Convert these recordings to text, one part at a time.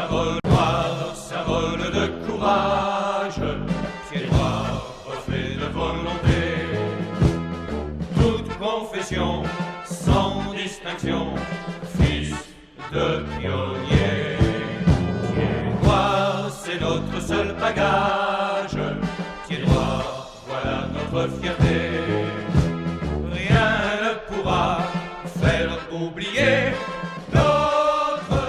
symbole noir, symbole de courage, pied noir, reflet de volonté. Toute confession, sans distinction, fils de pionnier. Pied noir, c'est notre seul bagage. Pied noir, voilà notre fierté. Rien ne pourra faire oublier notre passé.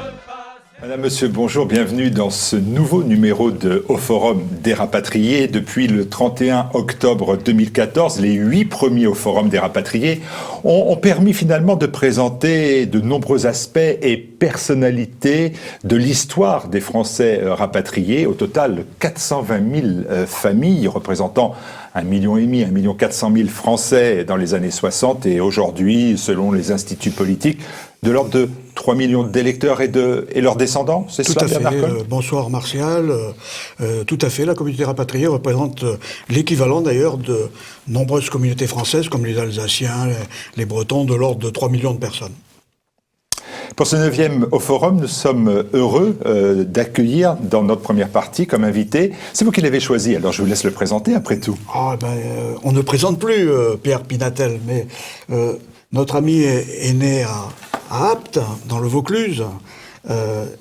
Madame, Monsieur, bonjour, bienvenue dans ce nouveau numéro de Au Forum des Rapatriés. Depuis le 31 octobre 2014, les 8 premiers Au Forum des Rapatriés ont permis finalement de présenter de nombreux aspects et personnalités de l'histoire des Français rapatriés. Au total, 420 000 familles représentant 1,5 million, 1,4 million Français dans les années 60 et aujourd'hui, selon les instituts politiques, de l'ordre de 3 millions d'électeurs et leurs descendants, c'est tout cela, à Bernard fait. Cohn ? Bonsoir Martial. Tout à fait, la communauté rapatriée représente l'équivalent d'ailleurs de nombreuses communautés françaises comme les Alsaciens, les Bretons, de l'ordre de 3 millions de personnes. Pour ce 9e Au Forum, nous sommes heureux d'accueillir dans notre première partie comme invité. C'est vous qui l'avez choisi, alors je vous laisse le présenter après tout. On ne présente plus Pierre Pinatel, mais notre ami est né à Apt, dans le Vaucluse.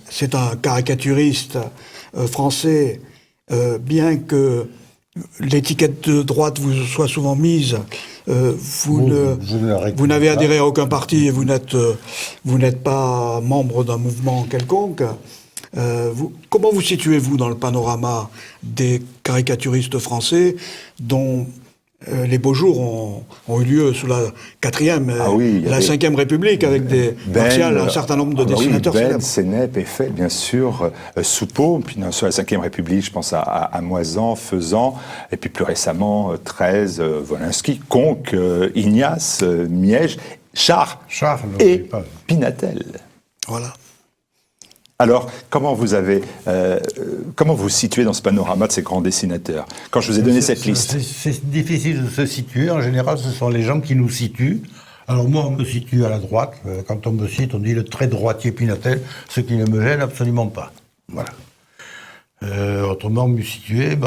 C'est un caricaturiste français, bien que l'étiquette de droite vous soit souvent mise, vous n'avez adhéré à aucun parti et vous n'êtes pas membre d'un mouvement quelconque. Comment vous situez-vous dans le panorama des caricaturistes français dont les beaux jours ont eu lieu sous la 4e, la 5e République, avec un certain nombre de dessinateurs célèbres. Sénep, Eiffel, bien sûr, Soupeau, puis sur la 5e République, je pense à Moisan, Faisan, et puis plus récemment, 13, Wolinski, Conque, Ignace, Miège, Charles et Pinatel. Voilà. Alors, comment vous vous situez dans ce panorama de ces grands dessinateurs? Quand je vous ai donné cette liste. C'est difficile de se situer. En général, ce sont les gens qui nous situent. Alors moi, on me situe à la droite. Quand on me cite, on dit le très droitier Pinatel, ce qui ne me gêne absolument pas. Voilà. Autrement, me situer,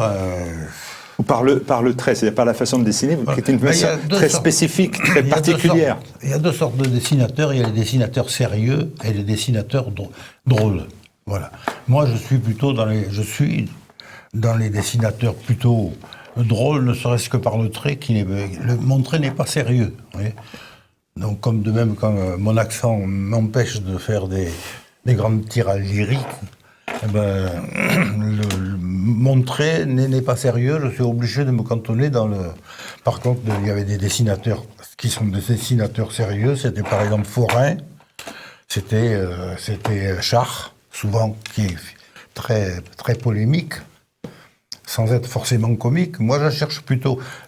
Par le trait, c'est-à-dire par la façon de dessiner, qui est une façon très spécififique, très particulière. Il y a deux sortes de dessinateurs. Il y a les dessinateurs sérieux et les dessinateurs drôles. Voilà. Moi, je suis dans les dessinateurs plutôt drôles, ne serait-ce que par le trait. Mon trait n'est pas sérieux. Vous voyez. Donc, comme de même, quand mon accent m'empêche de faire des grandes tirades lyriques, mon trait n'est pas sérieux, je suis obligé de me cantonner dans le... Par contre, il y avait des dessinateurs qui sont des dessinateurs sérieux, c'était par exemple Forain, c'était Char, souvent, qui est très, très polémique, sans être forcément comique. Moi,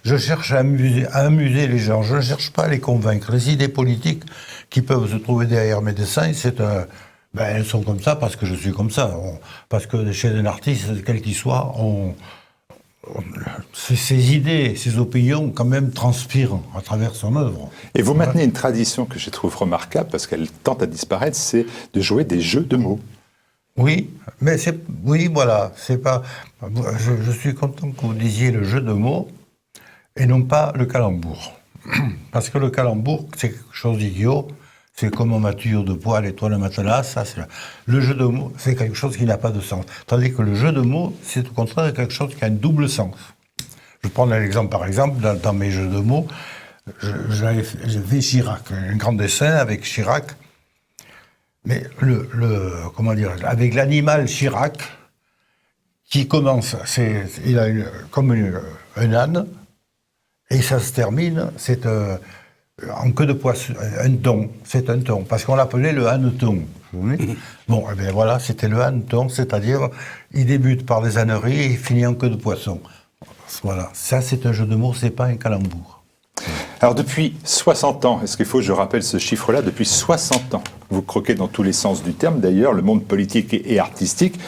je cherche à amuser les gens, je ne cherche pas à les convaincre. Les idées politiques qui peuvent se trouver derrière mes dessins, elles sont comme ça parce que je suis comme ça. Parce que chez un artiste, quel qu'il soit, ses idées, ses opinions, quand même, transpirent à travers son œuvre. Et vous maintenez une tradition que je trouve remarquable, parce qu'elle tente à disparaître, c'est de jouer des jeux de mots. Oui, mais voilà. C'est pas. Je suis content que vous disiez le jeu de mots et non pas le calembour. Parce que le calembour, c'est quelque chose d'idiot. C'est comme on m'a tuyau de poêle et toi le matelas, le jeu de mots, c'est quelque chose qui n'a pas de sens. Tandis que le jeu de mots, c'est au contraire quelque chose qui a un double sens. Je prends un exemple, par exemple, dans mes jeux de mots, j'ai fait Chirac, un grand dessin avec Chirac, mais avec l'animal Chirac, qui commence, il a comme un âne, et ça se termine, c'est en queue de poisson, un thon, c'est un thon, parce qu'on l'appelait le hanneton. Bon, eh bien voilà, c'était le hanneton, c'est-à-dire, il débute par des âneries et il finit en queue de poisson. Voilà, ça c'est un jeu de mots, c'est pas un calembour. Alors depuis 60 ans, est-ce qu'il faut que je rappelle ce chiffre-là, depuis 60 ans, vous croquez dans tous les sens du terme, d'ailleurs, le monde politique et artistique,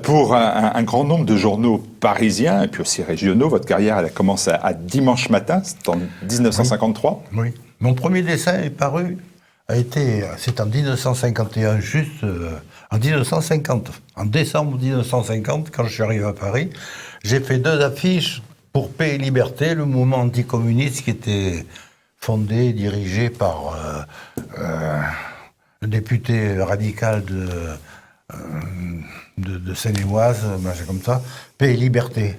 pour un grand nombre de journaux parisiens, et puis aussi régionaux. Votre carrière, elle a commencé à Dimanche Matin, c'est en 1953. Oui. Mon premier dessin est paru c'est en 1951, juste en 1950, en décembre 1950, quand je suis arrivé à Paris, j'ai fait 2 affiches pour Paix et Liberté, le mouvement anticommuniste qui était fondé et dirigé par le député radical de Seine-et-Oise, machin comme ça, Paix et Liberté.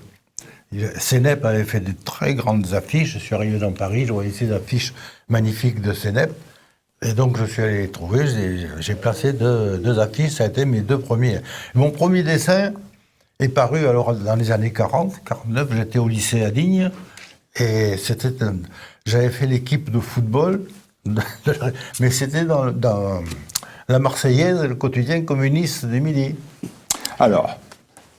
Sénep avait fait de très grandes affiches. Je suis arrivé dans Paris, je voyais ces affiches magnifiques de Sénep. Et donc, je suis allé les trouver. J'ai placé 2 affiches. Ça a été mes 2 premiers. Mon premier dessin est paru alors dans les années 40, 49. J'étais au lycée à Digne. Et j'avais fait l'équipe de football. Mais c'était dans la Marseillaise, le quotidien communiste du Midi. Alors,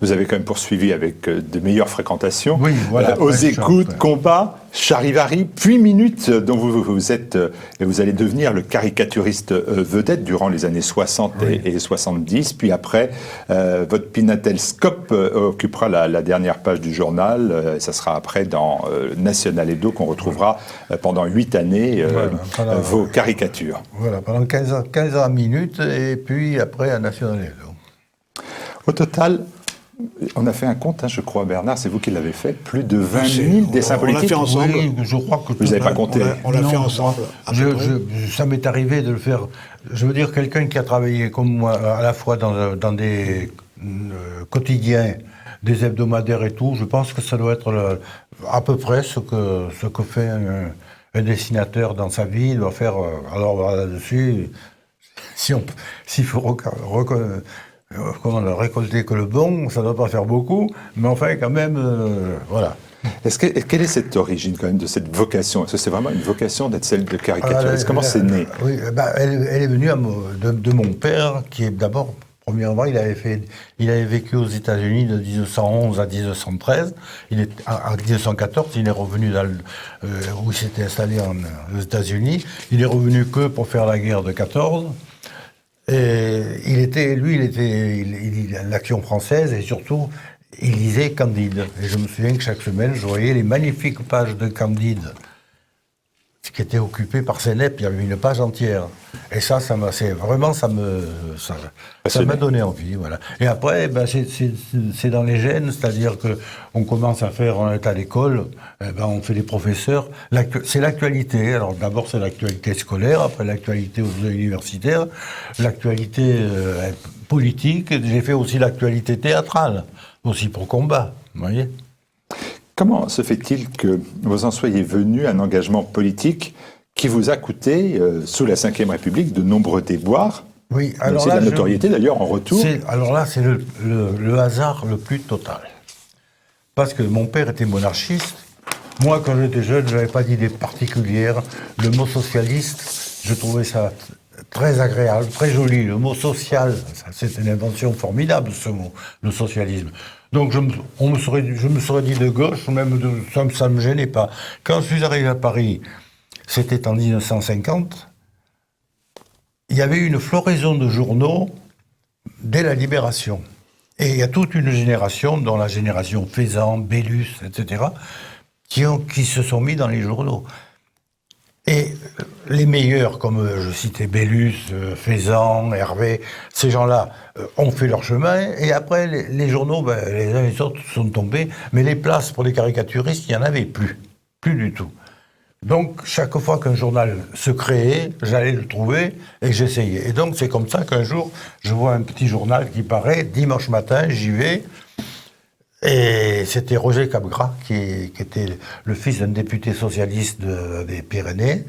vous avez quand même poursuivi avec de meilleures fréquentations. Oui, voilà. Aux écoutes, combats, charivari, puis minutes, dont vous êtes, et vous allez devenir le caricaturiste vedette durant les années 60 et 70. Puis après, votre Pinatel Scope occupera la dernière page du journal. Ça sera après dans National Edo qu'on retrouvera pendant 8 années vos caricatures. Voilà, pendant 15 ans minutes, et puis après à National Edo. Au total, on a fait un compte, je crois, Bernard, c'est vous qui l'avez fait, plus de 20 000 dessins politiques. On l'a fait ensemble. Oui, je crois que vous n'avez pas compté. On l'a fait ensemble. Ça m'est arrivé de le faire. Je veux dire, quelqu'un qui a travaillé comme moi, à la fois dans des quotidiens, des hebdomadaires et tout, je pense que ça doit être à peu près ce que fait un dessinateur dans sa vie. Il doit faire. Alors là-dessus, s'il faut récolter que le bon, ça ne doit pas faire beaucoup, mais enfin, quand même, voilà. Quelle est cette origine, quand même, de cette vocation? Est-ce que c'est vraiment une vocation d'être celle de caricaturiste? Comment c'est né? Oui, elle est venue de mon père, qui est d'abord, premièrement, il avait vécu aux États-Unis de 1911 à 1913. En 1914, il est revenu où il s'était installé aux États-Unis. Il est revenu que pour faire la guerre de 14. Et il était l'Action française et surtout, il lisait Candide. Et je me souviens que chaque semaine, je voyais les magnifiques pages de Candide qui étaient occupées par Sénep. Il y avait une page entière. Et ça m'a donné envie, voilà. Et après, c'est dans les gènes, c'est-à-dire que on commence à faire, on est à l'école, on fait des professeurs. C'est l'actualité. Alors d'abord c'est l'actualité scolaire, après l'actualité universitaire, l'actualité politique. J'ai fait aussi l'actualité théâtrale, aussi pour combat, vous voyez. Comment se fait-il que vous en soyez venu à un engagement politique qui vous a coûté, sous la Ve République, de nombreux déboires? Oui, alors c'est la notoriété d'ailleurs en retour. Alors là, c'est le hasard le plus total. Parce que mon père était monarchiste. Moi, quand j'étais jeune, je n'avais pas d'idée particulière. Le mot socialiste, je trouvais ça très agréable, très joli. Le mot social, c'est une invention formidable, ce mot, le socialisme. Donc je me serais dit de gauche, même ça ne me gênait pas. Quand je suis arrivé à Paris, c'était en 1950, il y avait eu une floraison de journaux dès la Libération. Et il y a toute une génération, dont la génération Faisan, Bellus, etc., qui se sont mis dans les journaux. Et les meilleurs, comme je citais Bellus, Faisan, Hervé, ces gens-là ont fait leur chemin. Et après, les journaux, les uns et les autres sont tombés. Mais les places pour les caricaturistes, il n'y en avait plus. Plus du tout. Donc, chaque fois qu'un journal se créait, j'allais le trouver et j'essayais. Et donc, c'est comme ça qu'un jour, je vois un petit journal qui paraît, dimanche matin, j'y vais. Et c'était Roger Capgras, qui était le fils d'un député socialiste des Pyrénées,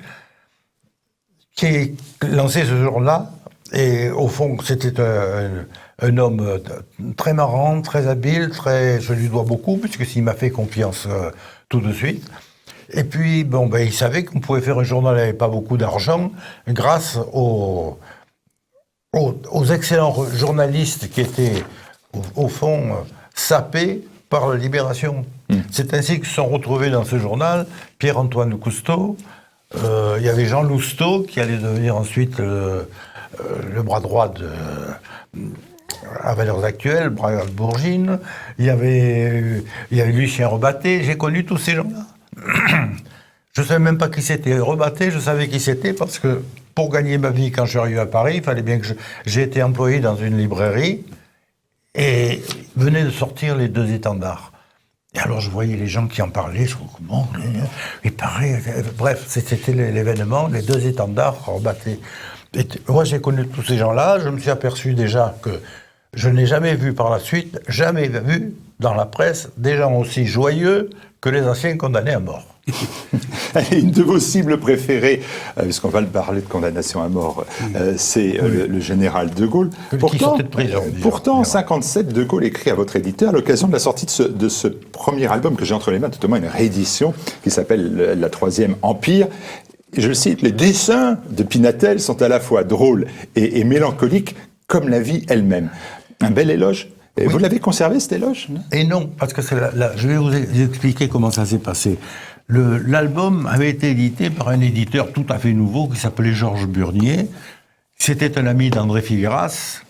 qui lançait ce jour-là. Et au fond, c'était un homme très marrant, très habile, je lui dois beaucoup, puisqu'il m'a fait confiance tout de suite. Et puis, il savait qu'on pouvait faire un journal avec pas beaucoup d'argent, grâce aux excellents journalistes qui étaient, au fond, sapés par la Libération. C'est ainsi que se sont retrouvés dans ce journal Pierre-Antoine Cousteau, il y avait Jean Lousteau, qui allait devenir ensuite le bras droit à Valeurs Actuelles, Bragard Bourgine, il y avait Lucien Rebatté, j'ai connu tous ces gens-là. Je ne savais même pas qui c'était. Rebatté, je savais qui c'était parce que pour gagner ma vie, quand je suis arrivé à Paris, il fallait bien que j'ai été employé dans une librairie et venaient de sortir les 2 étendards. Et alors je voyais les gens qui en parlaient, je me disais, comment, il paraît... Bref, c'était l'événement, les 2 étendards rebattaient. Et moi j'ai connu tous ces gens-là, je me suis aperçu déjà que je n'ai jamais vu par la suite, jamais vu dans la presse des gens aussi joyeux que les anciens condamnés à mort. Une de vos cibles préférées, puisqu'on va parler de condamnation à mort, c'est le général de Gaulle. Qui sortait de prison. Pourtant, en 1957, de Gaulle écrit à votre éditeur à l'occasion de la sortie de ce premier album que j'ai entre les mains, notamment une réédition qui s'appelle La Troisième Empire. Je le cite, les dessins de Pinatel sont à la fois drôles et mélancoliques comme la vie elle-même. Un bel éloge. Et vous l'avez conservé, cet éloge? Et non, parce que je vais vous expliquer comment ça s'est passé. L'album avait été édité par un éditeur tout à fait nouveau qui s'appelait Georges Burnier. C'était un ami d'André Figueras.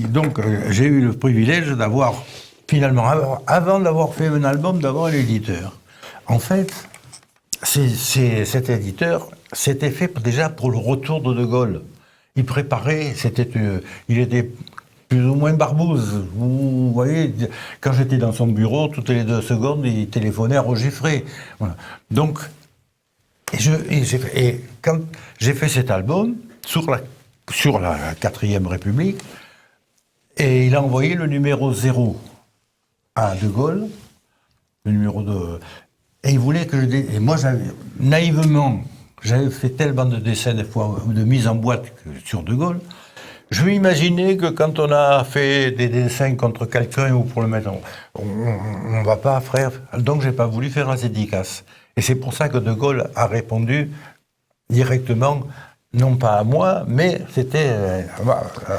Donc j'ai eu le privilège d'avoir, finalement, avant d'avoir fait un album, d'avoir un éditeur. En fait, cet éditeur s'était fait déjà pour le retour de Gaulle. Il préparait, il était plus ou moins barbouze. Vous voyez, quand j'étais dans son bureau, toutes les 2 secondes, il téléphonait à Roger Frey. Voilà. Donc, et quand j'ai fait cet album, sur la 4e République, et il a envoyé le numéro 0 à De Gaulle, le numéro 2, et il voulait que et moi, naïvement, j'avais fait tellement de dessins, des fois, de mise en boîte sur De Gaulle. Je m'imaginais que quand on a fait des dessins contre quelqu'un ou pour le mettre, on va pas faire. Donc j'ai pas voulu faire la dédicace. Et c'est pour ça que De Gaulle a répondu directement, non pas à moi, mais c'était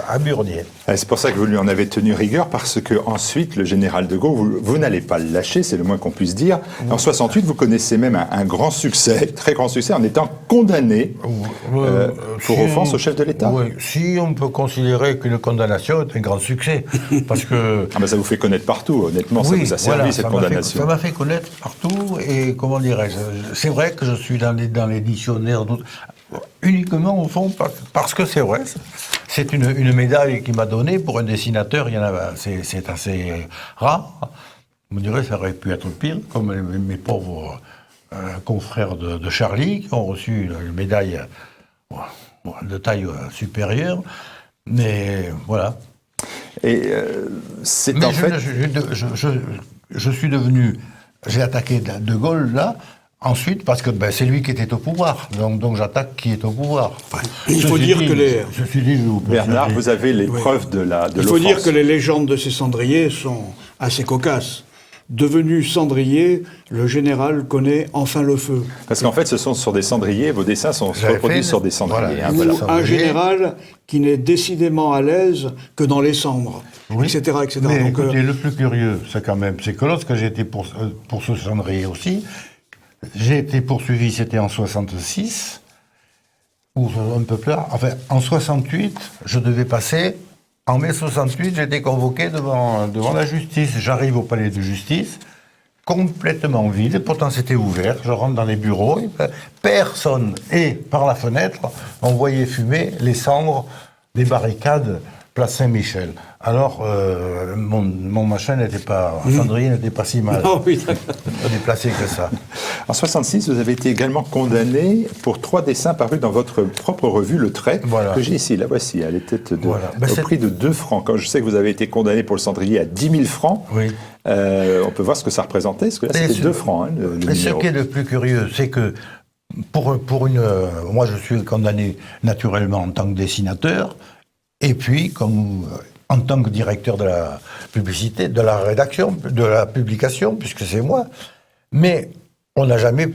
à Burnier. C'est pour ça que vous lui en avez tenu rigueur, parce que ensuite, le général de Gaulle, vous n'allez pas le lâcher, c'est le moins qu'on puisse dire. En 68, vous connaissez même un grand succès, très grand succès, en étant condamné pour offense au chef de l'État. Oui, si on peut considérer qu'une condamnation est un grand succès, parce que... Ah ben ça vous fait connaître partout, honnêtement, ça vous a servi, cette condamnation. Ça m'a fait connaître partout, et comment dirais-je, c'est vrai que je suis dans les dictionnaires, uniquement au fond parce que c'est vrai, c'est une médaille qu'il m'a donnée pour un dessinateur, il y en a, c'est assez rare. On me dirait que ça aurait pu être pire, comme mes pauvres confrères de Charlie qui ont reçu une médaille de taille supérieure, mais voilà. Et c'est en fait... Je suis devenu, j'ai attaqué De Gaulle là. Ensuite, parce que c'est lui qui était au pouvoir, donc j'attaque qui est au pouvoir. Il faut dire que les... Bernard, vous avez les preuves de l'offense. Il faut dire que les légendes de ces cendriers sont assez cocasses. Devenu cendrier, le général connaît enfin le feu. Parce qu'en fait, ce sont sur des cendriers, vos dessins sont reproduits sur des cendriers. Voilà. Ou un général qui n'est décidément à l'aise que dans les cendres, etc. etc. Mais donc, écoutez, le plus curieux, c'est que lorsque j'ai été pour ce cendrier aussi, j'ai été poursuivi, c'était en 66, ou un peu plus tard. Enfin, en 68, je devais passer. En mai 68, j'ai été convoqué devant la justice. J'arrive au palais de justice, complètement vide, pourtant c'était ouvert. Je rentre dans les bureaux, et personne. Et par la fenêtre, on voyait fumer les cendres des barricades place Saint-Michel. Alors, mon machin n'était pas... cendrier n'était pas si mal. Oh, oui, pas déplacé que ça. En 66, vous avez été également condamné pour 3 dessins parus dans votre propre revue, Le Trait, que j'ai ici. La voici, elle était au prix de 2 francs. Quand je sais que vous avez été condamné pour le cendrier à 10 000 francs, on peut voir ce que ça représentait, parce que là, c'était 2 francs. Hein, le mais ce qui est le plus curieux, c'est que moi, je suis condamné naturellement en tant que dessinateur, et puis, en tant que directeur de la publicité, de la rédaction, de la publication, puisque c'est moi. Mais on n'a jamais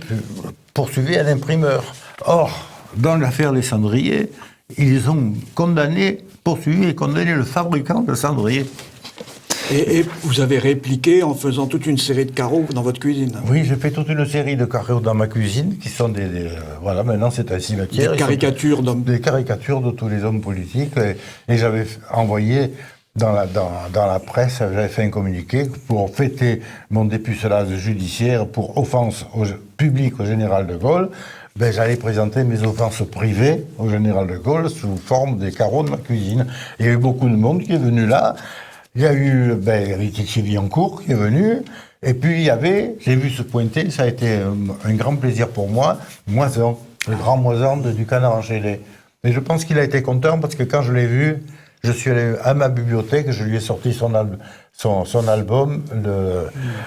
poursuivi un imprimeur. Or, dans l'affaire Les Cendriers, ils ont poursuivi et condamné le fabricant de cendriers. Et vous avez répliqué en faisant toute une série de carreaux dans votre cuisine. Oui, j'ai fait toute une série de carreaux dans ma cuisine, qui sont voilà, maintenant c'est un cimetière. Des caricatures d'hommes. Des caricatures de tous les hommes politiques. Et j'avais envoyé dans la presse, j'avais fait un communiqué pour fêter mon dépucelage judiciaire pour offense publique au général de Gaulle. j'allais présenter mes offenses privées au général de Gaulle sous forme des carreaux de ma cuisine. Il y a eu beaucoup de monde qui est venu là. Il y a eu Thierry Villancourt qui est venu. Et puis j'ai vu se pointer, ça a été un grand plaisir pour moi, Moisan, le grand Moisan du Canard enchaîné. Mais je pense qu'il a été content parce que quand je l'ai vu, je suis allé à ma bibliothèque, je lui ai sorti son album,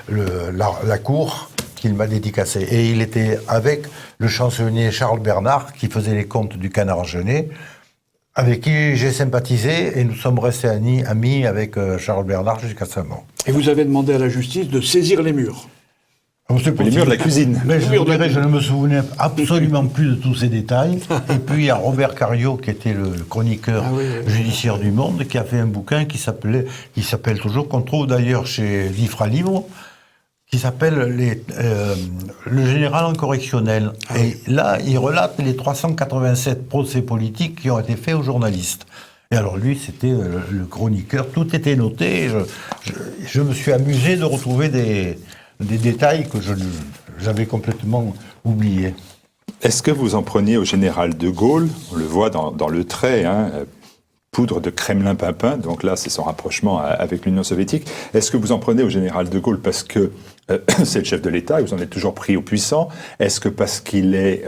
La Cour, qu'il m'a dédicacé. Et il était avec le chansonnier Charles Bernard, qui faisait les contes du Canard enchaîné, avec qui j'ai sympathisé, et nous sommes restés amis avec Charles Bernard jusqu'à sa mort. Et vous avez demandé à la justice de saisir les murs. Les murs de la cuisine. Mais je ne me souvenais absolument plus de tous ces détails. Et puis il y a Robert Cariot, qui était le chroniqueur judiciaire du Monde, qui a fait un bouquin qui s'appelle toujours, qu'on trouve d'ailleurs chez Livre à Livre, qui s'appelle Le général en correctionnel. Et là, il relate les 387 procès politiques qui ont été faits aux journalistes. Et alors lui, c'était le chroniqueur, tout était noté. Je me suis amusé de retrouver des détails que j'avais complètement oubliés. Est-ce que vous en preniez au général de Gaulle? On le voit dans le trait, poudre de Kremlin-Papin, donc là c'est son rapprochement avec l'Union soviétique. Est-ce que vous en prenez au général de Gaulle parce que c'est le chef de l'État et vous en êtes toujours pris au puissant? Est-ce que parce qu'il est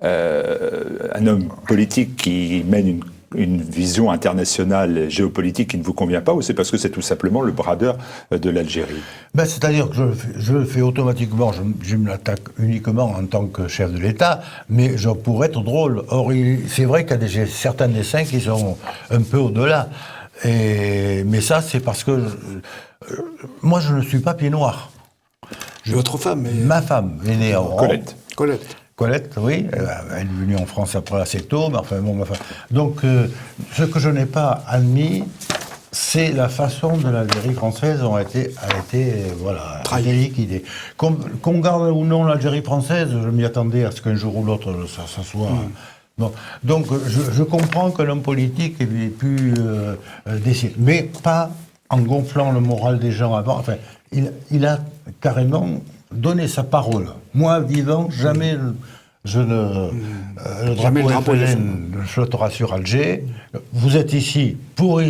un homme politique qui mène une vision internationale géopolitique qui ne vous convient pas, ou c'est parce que c'est tout simplement le bradeur de l'Algérie? C'est-à-dire que je le fais automatiquement, je me l'attaque uniquement en tant que chef de l'État, mais pour être drôle. Or, c'est vrai qu'il y a certains dessins qui sont un peu au-delà. Mais ça, c'est parce que moi, je ne suis pas pied noir. Votre femme Ma femme est née en Colette, oui, elle est venue en France après assez tôt, mais enfin bon, donc ce que je n'ai pas admis, c'est la façon dont l'Algérie française a été liquidée. Qu'on garde ou non l'Algérie française, je m'y attendais à ce qu'un jour ou l'autre ça soit. Bon, donc je comprends que l'homme politique ait pu décider, mais pas en gonflant le moral des gens avant. Enfin, il a carrément donné sa parole. Moi, vivant, jamais le drapeau FLN ne flottera sur Alger. Vous êtes ici pour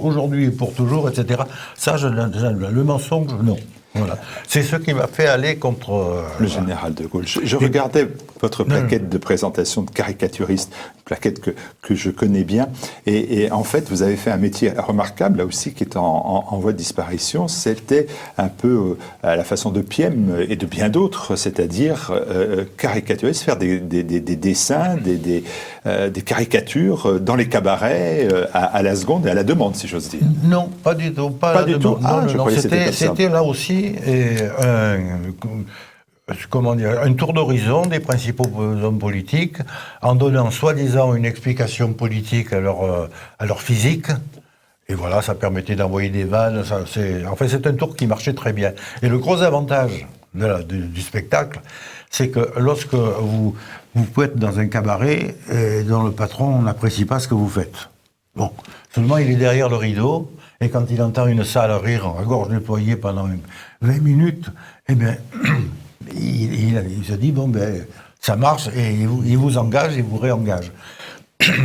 aujourd'hui et pour toujours, etc. Ça, le mensonge, non. Voilà. C'est ce qui m'a fait aller contre... le général de Gaulle. Je regardais votre plaquette de présentation de caricaturiste, une plaquette que je connais bien, et en fait, vous avez fait un métier remarquable, là aussi, qui est en voie de disparition. C'était un peu à la façon de Piem et de bien d'autres, c'est-à-dire caricaturiste, faire des dessins, des caricatures dans les cabarets, à la seconde et à la demande, si j'ose dire. Non, pas du tout. Pas du tout. Non, c'était là aussi un tour d'horizon des principaux hommes politiques, en donnant soi-disant une explication politique à leur physique. Et voilà, ça permettait d'envoyer des vannes. C'est un tour qui marchait très bien. Et le gros avantage du spectacle, c'est que lorsque vous pouvez être dans un cabaret dont le patron n'apprécie pas ce que vous faites. Bon, seulement il est derrière le rideau, et quand il entend une salle rire à gorge déployée pendant 20 minutes, eh bien, il se dit, ça marche, et il vous engage, il vous réengage.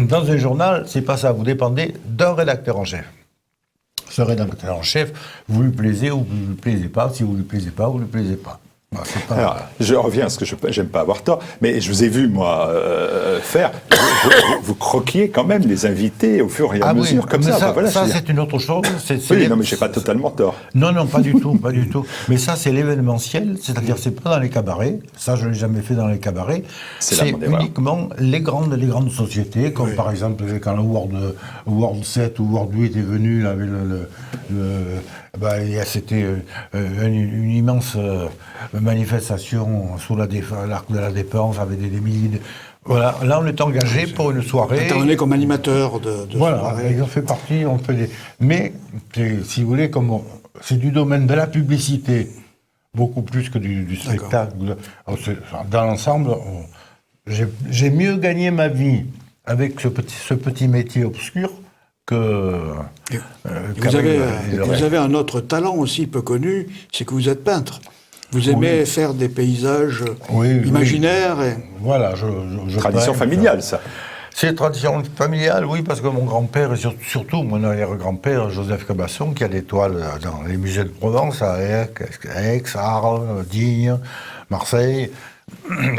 Dans un journal, c'est pas ça, vous dépendez d'un rédacteur en chef. Ce rédacteur en chef, vous lui plaisez ou vous lui plaisez pas, si vous lui plaisez pas, vous lui plaisez pas. Alors, je reviens à ce que j'aime pas avoir tort, mais je vous ai vu, moi, faire. Vous croquiez quand même les invités au fur et à mesure, oui, comme ça. Voilà, ça c'est une autre chose. Oui, non, mais j'ai pas totalement tort. Non, pas du tout, pas du tout. Mais ça, c'est l'événementiel, c'est-à-dire c'est pas dans les cabarets. Ça, je l'ai jamais fait dans les cabarets. C'est uniquement les grandes sociétés, comme par exemple quand le World 7 ou World 8 est venu, là, c'était une immense manifestation sous l'arc de la Défense avec des milliers de... Voilà, là on est engagé pour une soirée. Intervenez comme animateur de voilà, soirée. ils ont fait partie, on fait des... Mais, si vous voulez, c'est du domaine de la publicité, beaucoup plus que du spectacle. Dans l'ensemble, j'ai mieux gagné ma vie avec ce petit métier obscur que... Vous avez un autre talent aussi peu connu, c'est que vous êtes peintre. Vous aimez faire des paysages imaginaires et... Voilà, Tradition familiale, ça. C'est tradition familiale, oui, parce que mon grand-père, et surtout mon arrière-grand-père, Joseph Cabasson, qui a des toiles dans les musées de Provence, à Aix, Arles, Digne, Marseille,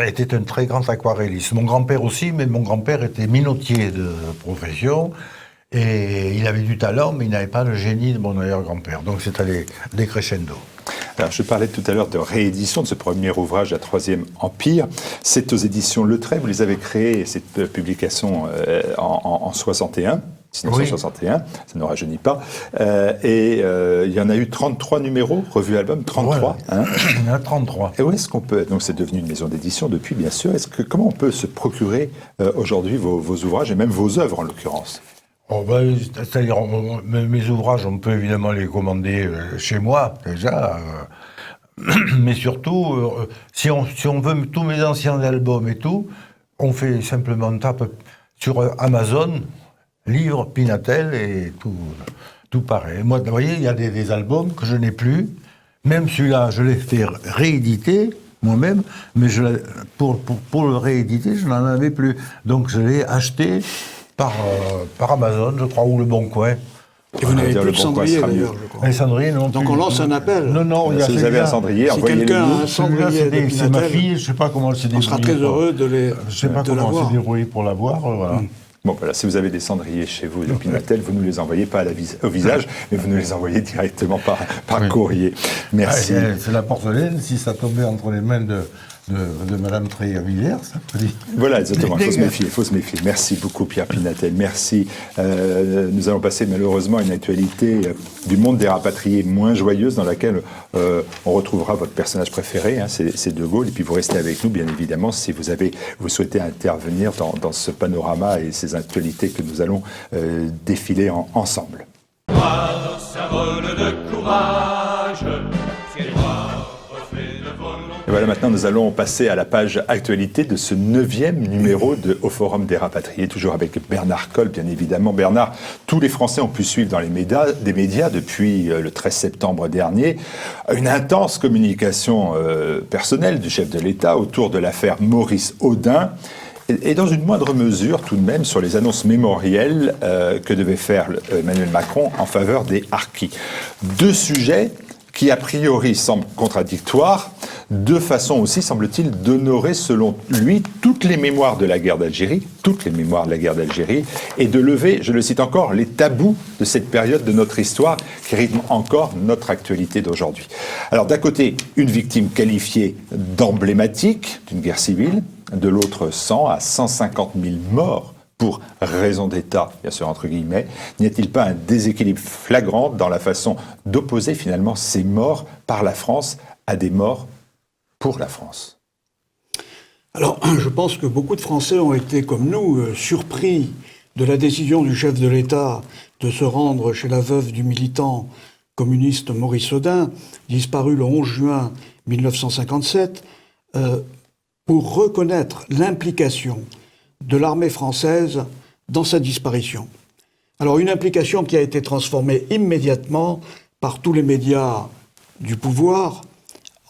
était un très grand aquarelliste. Mon grand-père aussi, mais mon grand-père était minotier de profession, et il avait du talent, mais il n'avait pas le génie de mon arrière-grand-père. Donc c'est allé décrescendo. Alors, je parlais tout à l'heure de réédition de ce premier ouvrage, La Troisième Empire. C'est aux éditions Le Trait. Vous les avez créées, cette publication, en 61. 1961, ça ne rajeunit pas. Il y en a eu 33 numéros, revue album, 33. Ouais. Hein. Il y en a 33. Et où est-ce qu'on peut... Donc c'est devenu une maison d'édition depuis, bien sûr. Comment on peut se procurer aujourd'hui vos ouvrages, et même vos œuvres en l'occurrence? C'est-à-dire, mes ouvrages, on peut évidemment les commander chez moi, déjà. Mais surtout, si on veut tous mes anciens albums et tout, on fait simplement tape sur Amazon, livre, Pinatel, et tout pareil. Moi, vous voyez, il y a des albums que je n'ai plus. Même celui-là, je l'ai fait rééditer moi-même, mais pour le rééditer, je n'en avais plus. Donc je l'ai acheté par Amazon, je crois, ou Le Bon Coin. Et vous n'avez plus de cendrier, d'ailleurs, je crois. Un cendrier, non. Donc on lance un appel. Non, si vous avez un cendrier, si quelqu'un a un cendrier de c'est ma fille, je ne sais pas comment elle s'est débrouillée. On sera très heureux de l'avoir. Je ne sais pas comment elle s'est débrouillée pour l'avoir, voilà. Bon, voilà, si vous avez des cendriers chez vous de Pinatel, vous ne nous les envoyez pas au visage, mais vous nous les envoyez directement par courrier. Merci. C'est la porcelaine, si ça tombait entre les mains de Madame Trévillers, ça peut dire. Voilà, exactement, il faut se méfier. Merci beaucoup, Pierre Pinatel, merci. Nous allons passer malheureusement à une actualité du monde des rapatriés moins joyeuse, dans laquelle on retrouvera votre personnage préféré, hein, c'est De Gaulle, et puis vous restez avec nous, bien évidemment, si vous souhaitez intervenir dans ce panorama et ces actualités que nous allons défiler ensemble. Noir, symbole de courage, ciel noir, reflet de volonté. Et voilà, maintenant nous allons passer à la page actualité de ce 9e numéro de Au Forum des Rapatriés, toujours avec Bernard Colle, bien évidemment. Bernard, tous les Français ont pu suivre dans les médias depuis le 13 septembre dernier une intense communication personnelle du chef de l'État autour de l'affaire Maurice Audin, et dans une moindre mesure tout de même sur les annonces mémorielles que devait faire Emmanuel Macron en faveur des harkis. Deux sujets qui a priori semblent contradictoires, deux façons aussi, semble-t-il, d'honorer, selon lui, toutes les mémoires de la guerre d'Algérie, et de lever, je le cite encore, les tabous de cette période de notre histoire qui rythme encore notre actualité d'aujourd'hui. Alors d'un côté, une victime qualifiée d'emblématique d'une guerre civile, de l'autre 100 à 150 000 morts pour raison d'État, bien sûr, entre guillemets. N'y a-t-il pas un déséquilibre flagrant dans la façon d'opposer finalement ces morts par la France à des morts pour la France? Alors, je pense que beaucoup de Français ont été, comme nous, surpris de la décision du chef de l'État de se rendre chez la veuve du militant communiste Maurice Audin, disparu le 11 juin 1957, pour reconnaître l'implication de l'armée française dans sa disparition. Alors une implication qui a été transformée immédiatement par tous les médias du pouvoir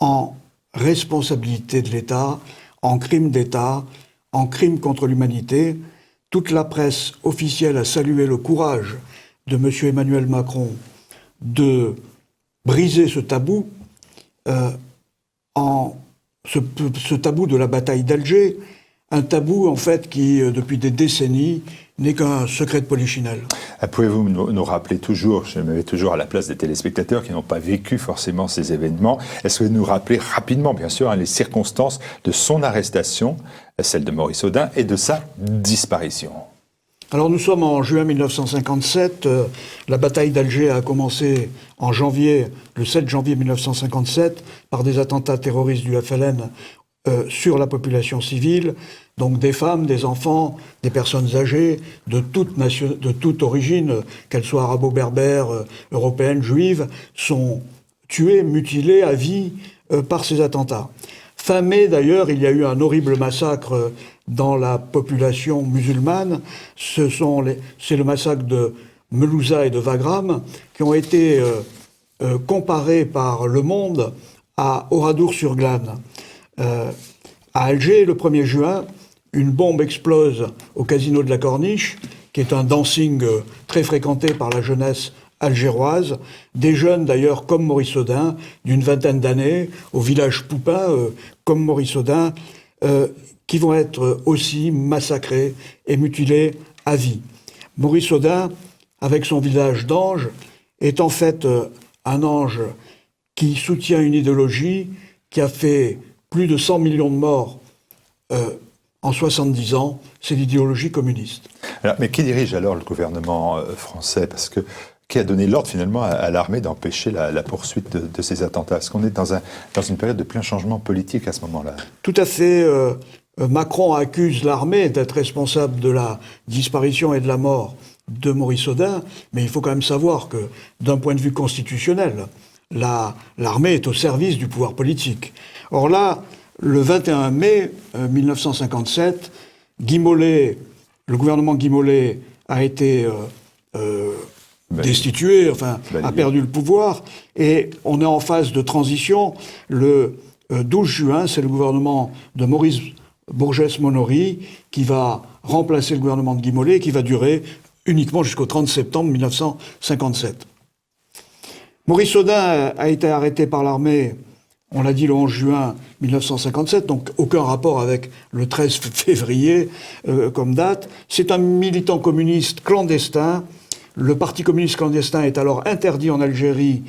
en responsabilité de l'État, en crime d'État, en crime contre l'humanité. Toute la presse officielle a salué le courage de M. Emmanuel Macron de briser ce tabou, ce tabou de la bataille d'Alger, un tabou, en fait, qui, depuis des décennies, n'est qu'un secret de polichinelle. Pouvez-vous nous rappeler toujours, je me mets toujours à la place des téléspectateurs qui n'ont pas vécu forcément ces événements, est-ce que vous nous rappelez rapidement, bien sûr, les circonstances de son arrestation, celle de Maurice Audin, et de sa disparition? Alors nous sommes en juin 1957, la bataille d'Alger a commencé en janvier, le 7 janvier 1957, par des attentats terroristes du FLN sur la population civile, donc des femmes, des enfants, des personnes âgées de toute origine, qu'elles soient arabo-berbères, européennes, juives, sont tuées, mutilées à vie par ces attentats. Fin mai, d'ailleurs, il y a eu un horrible massacre dans la population musulmane. C'est le massacre de Melouza et de Wagram, qui ont été comparés par Le Monde à Oradour-sur-Glane. À Alger, le 1er juin, une bombe explose au casino de la Corniche, qui est un dancing très fréquenté par la jeunesse algéroise. Des jeunes, d'ailleurs, comme Maurice Audin, d'une vingtaine d'années, au village Poupin, comme Maurice Audin, qui vont être aussi massacrés et mutilés à vie. Maurice Audin, avec son village d'anges, est en fait un ange qui soutient une idéologie qui a fait plus de 100 millions de morts en 70 ans, c'est l'idéologie communiste. Alors, mais qui dirige alors le gouvernement français? Parce que qui a donné l'ordre finalement à l'armée d'empêcher la poursuite de ces attentats? Est-ce qu'on est dans une période de plein changement politique à ce moment-là? Tout à fait. Macron accuse l'armée d'être responsable de la disparition et de la mort de Maurice Audin, mais il faut quand même savoir que, d'un point de vue constitutionnel, l'armée est au service du pouvoir politique. Or là, le 21 mai 1957, le gouvernement Guy Mollet a été destitué, a perdu le pouvoir, et on est en phase de transition. Le 12 juin, c'est le gouvernement de Maurice Bourgès-Monory qui va remplacer le gouvernement de Guy Mollet et qui va durer uniquement jusqu'au 30 septembre 1957. Maurice Audin a été arrêté par l'armée, on l'a dit, le 11 juin 1957, donc aucun rapport avec le 13 février comme date. C'est un militant communiste clandestin. Le Parti communiste clandestin est alors interdit en Algérie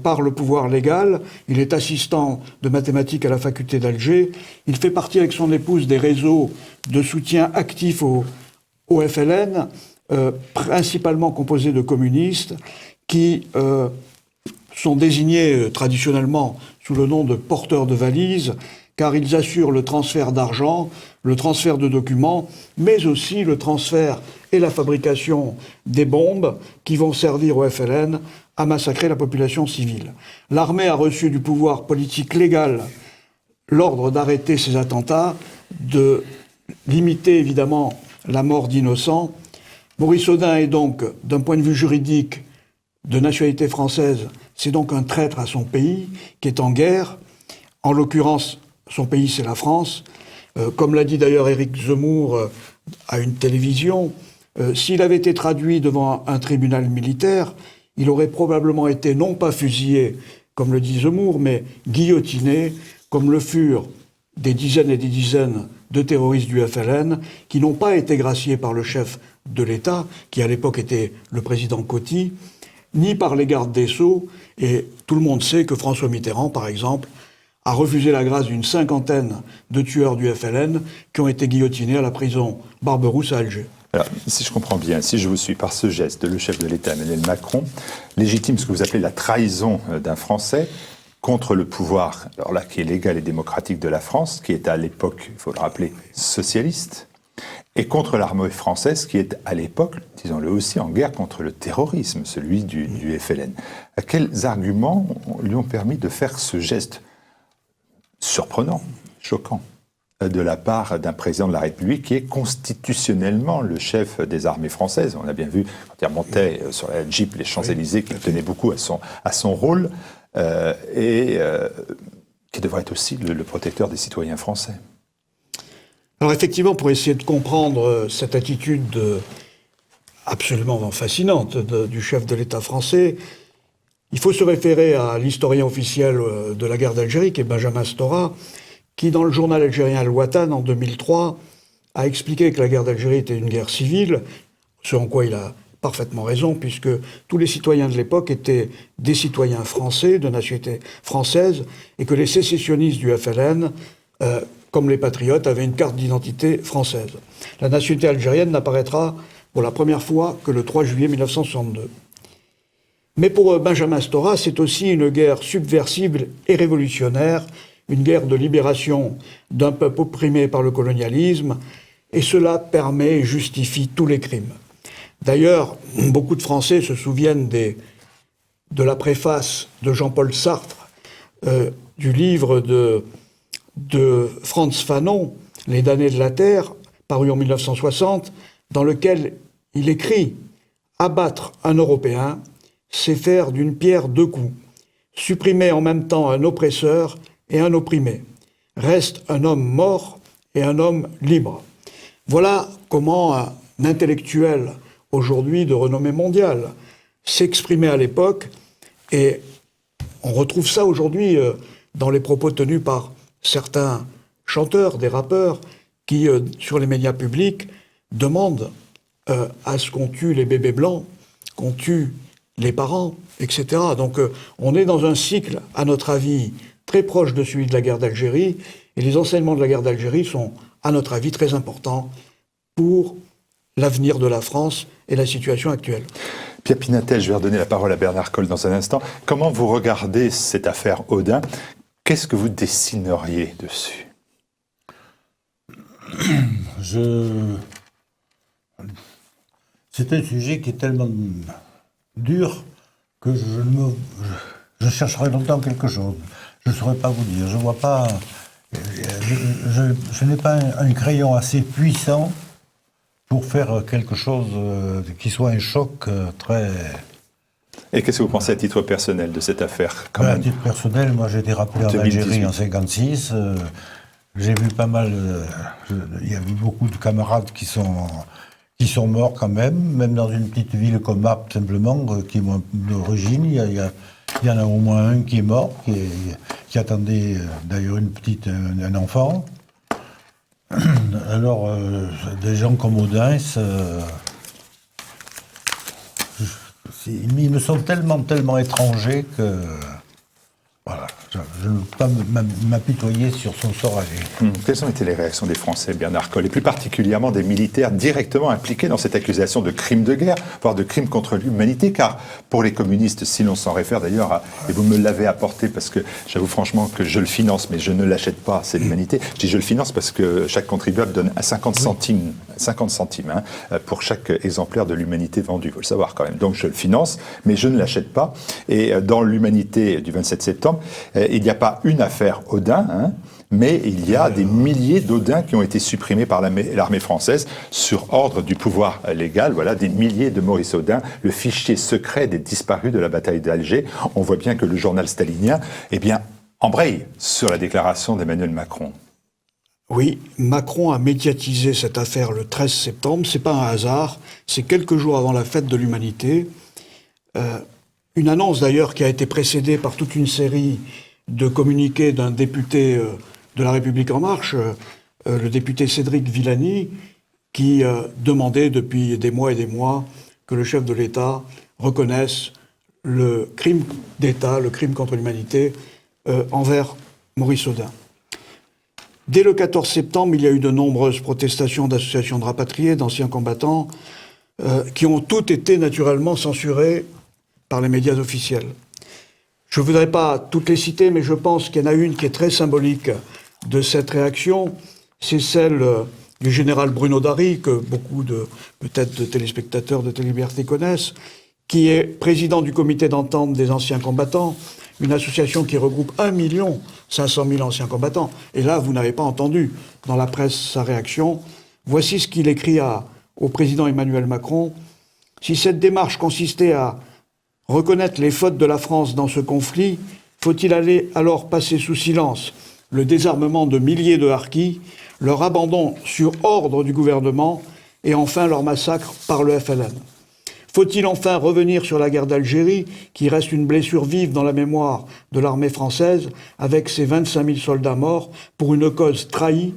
par le pouvoir légal. Il est assistant de mathématiques à la faculté d'Alger. Il fait partie avec son épouse des réseaux de soutien actifs au FLN, principalement composés de communistes, qui sont désignés traditionnellement sous le nom de porteurs de valises, car ils assurent le transfert d'argent, le transfert de documents, mais aussi le transfert et la fabrication des bombes qui vont servir au FLN à massacrer la population civile. L'armée a reçu du pouvoir politique légal l'ordre d'arrêter ces attentats, de limiter évidemment la mort d'innocents. Maurice Audin est donc, d'un point de vue juridique, de nationalité française, c'est donc un traître à son pays qui est en guerre. En l'occurrence, son pays, c'est la France. Comme l'a dit d'ailleurs Éric Zemmour à une télévision, s'il avait été traduit devant un tribunal militaire, il aurait probablement été non pas fusillé, comme le dit Zemmour, mais guillotiné, comme le furent des dizaines et des dizaines de terroristes du FLN, qui n'ont pas été graciés par le chef de l'État, qui à l'époque était le président Coty, ni par les gardes des Sceaux. Et tout le monde sait que François Mitterrand, par exemple, a refusé la grâce d'une cinquantaine de tueurs du FLN qui ont été guillotinés à la prison Barberousse à Alger. Alors, si je comprends bien, si je vous suis, par ce geste, le chef de l'État, Emmanuel Macron, légitime ce que vous appelez la trahison d'un Français contre le pouvoir, alors là, qui est légal et démocratique de la France, qui est à l'époque, il faut le rappeler, socialiste, et contre l'armée française qui est à l'époque, disons-le aussi, en guerre contre le terrorisme, celui du FLN. Quels arguments lui ont permis de faire ce geste surprenant, choquant, de la part d'un président de la République qui est constitutionnellement le chef des armées françaises? On a bien vu, quand il remontait sur la Jeep les Champs-Élysées, qu'il tenait beaucoup à son rôle, et qui devrait être aussi le protecteur des citoyens français. Alors effectivement, pour essayer de comprendre cette attitude absolument fascinante du chef de l'État français, il faut se référer à l'historien officiel de la guerre d'Algérie, qui est Benjamin Stora, qui, dans le journal algérien Al-Watan, en 2003, a expliqué que la guerre d'Algérie était une guerre civile, ce en quoi il a parfaitement raison, puisque tous les citoyens de l'époque étaient des citoyens français, de nationalité française, et que les sécessionnistes du FLN, comme les patriotes, avaient une carte d'identité française. La nationalité algérienne n'apparaîtra pour la première fois que le 3 juillet 1962. Mais pour Benjamin Stora, c'est aussi une guerre subversive et révolutionnaire, une guerre de libération d'un peuple opprimé par le colonialisme, et cela permet et justifie tous les crimes. D'ailleurs, beaucoup de Français se souviennent de la préface de Jean-Paul Sartre, du livre de Frantz Fanon, Les damnés de la terre, paru en 1960, dans lequel il écrit « Abattre un Européen, c'est faire d'une pierre deux coups. supprimer en même temps un oppresseur et un opprimé. Reste un homme mort et un homme libre. Voilà comment un intellectuel aujourd'hui de renommée mondiale s'exprimait à l'époque, et on retrouve ça aujourd'hui dans les propos tenus par certains chanteurs, des rappeurs, qui, sur les médias publics, demandent à ce qu'on tue les bébés blancs, qu'on tue les parents, etc. Donc on est dans un cycle, à notre avis, très proche de celui de la guerre d'Algérie, et les enseignements de la guerre d'Algérie sont, à notre avis, très importants pour l'avenir de la France et la situation actuelle. Pierre Pinatel, je vais redonner la parole à Bernard Colle dans un instant. Comment vous regardez cette affaire Audin? Qu'est-ce que vous dessineriez dessus? C'est un sujet qui est tellement dur que je chercherai longtemps quelque chose. Je ne saurais pas vous dire. Je vois pas. Je n'ai pas un crayon assez puissant pour faire quelque chose qui soit un choc très. Et qu'est-ce que vous pensez à titre personnel de cette affaire quand même? À titre personnel, moi j'ai été rappelé en 2018. Algérie en 1956. J'ai vu pas mal. Il y a eu beaucoup de camarades qui sont morts quand même dans une petite ville comme Apt, simplement, qui est d'origine. Il y en a au moins un qui est mort, qui attendait d'ailleurs un enfant. Alors, des gens comme Audin, ils me sont tellement étrangers que... Voilà, je ne peux pas m'apitoyer sur son sort à lui. Quelles ont été les réactions des Français, Bernard Colle, et plus particulièrement des militaires directement impliqués dans cette accusation de crime de guerre, voire de crime contre l'humanité? Car pour les communistes, si l'on s'en réfère d'ailleurs, et vous me l'avez apporté parce que j'avoue franchement que je le finance, mais je ne l'achète pas, c'est l'humanité. Je dis je le finance parce que chaque contribuable donne 50 centimes pour chaque exemplaire de l'humanité vendu, il faut le savoir quand même. Donc je le finance, mais je ne l'achète pas. Et dans l'humanité du 27 septembre, il n'y a pas une affaire Audin, mais il y a des milliers d'Audins qui ont été supprimés par l'armée française sur ordre du pouvoir légal. Voilà, des milliers de Maurice Audin, le fichier secret des disparus de la bataille d'Alger. On voit bien que le journal stalinien, embraye sur la déclaration d'Emmanuel Macron. Oui, Macron a médiatisé cette affaire le 13 septembre. C'est pas un hasard. C'est quelques jours avant la fête de l'Humanité. Une annonce d'ailleurs qui a été précédée par toute une série de communiqués d'un député de La République En Marche, le député Cédric Villani, qui demandait depuis des mois et des mois que le chef de l'État reconnaisse le crime d'État, le crime contre l'humanité envers Maurice Audin. Dès le 14 septembre, il y a eu de nombreuses protestations d'associations de rapatriés, d'anciens combattants, qui ont toutes été naturellement censurées par les médias officiels. Je ne voudrais pas toutes les citer, mais je pense qu'il y en a une qui est très symbolique de cette réaction. C'est celle du général Bruno Darry, que beaucoup peut-être de téléspectateurs de Téléliberté connaissent, qui est président du comité d'entente des anciens combattants, une association qui regroupe 1 500 000 anciens combattants. Et là, vous n'avez pas entendu dans la presse sa réaction. Voici ce qu'il écrit au président Emmanuel Macron. « Si cette démarche consistait à reconnaître les fautes de la France dans ce conflit, faut-il alors passer sous silence le désarmement de milliers de harkis, leur abandon sur ordre du gouvernement et enfin leur massacre par le FLN? Faut-il enfin revenir sur la guerre d'Algérie, qui reste une blessure vive dans la mémoire de l'armée française, avec ses 25 000 soldats morts pour une cause trahie,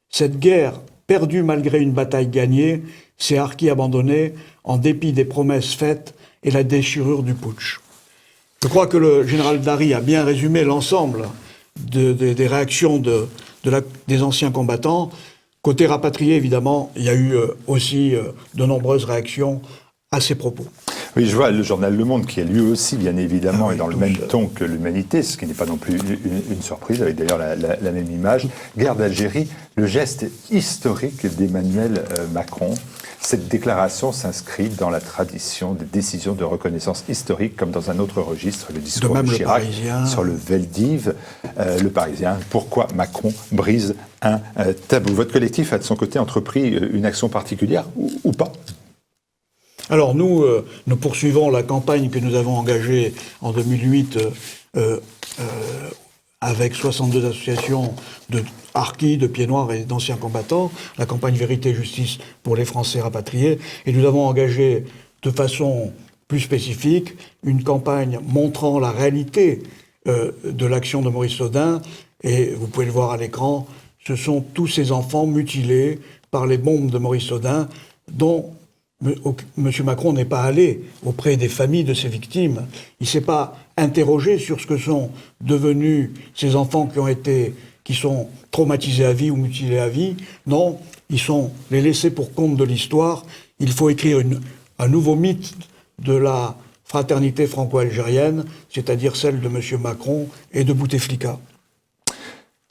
cette guerre perdue malgré une bataille gagnée, ces harkis abandonnés en dépit des promesses faites et la déchirure du putsch ». Je crois que le général Darry a bien résumé l'ensemble des réactions des anciens combattants. Côté rapatriés, évidemment, il y a eu aussi de nombreuses réactions à ces propos. Oui, je vois le journal Le Monde qui est lui aussi, bien évidemment, est dans le même ton que l'Humanité, ce qui n'est pas non plus une surprise, avec d'ailleurs la même image. Guerre d'Algérie, le geste historique d'Emmanuel Macron. Cette déclaration s'inscrit dans la tradition des décisions de reconnaissance historique, comme dans un autre registre, le discours de Chirac sur le Veldiv, le Parisien. Pourquoi Macron brise un tabou? Votre collectif a de son côté entrepris une action particulière ou pas? Alors nous poursuivons la campagne que nous avons engagée en 2008 avec 62 associations de harkis, de pieds noirs et d'anciens combattants, la campagne Vérité et Justice pour les Français rapatriés. Et nous avons engagé de façon plus spécifique une campagne montrant la réalité de l'action de Maurice Audin. Et vous pouvez le voir à l'écran, ce sont tous ces enfants mutilés par les bombes de Maurice Audin, dont M. Macron n'est pas allé auprès des familles de ces victimes. Il ne s'est pas interrogé sur ce que sont devenus ces enfants qui sont traumatisés à vie ou mutilés à vie. Non, ils sont les laissés pour compte de l'histoire. Il faut écrire un nouveau mythe de la fraternité franco-algérienne, c'est-à-dire celle de M. Macron et de Bouteflika.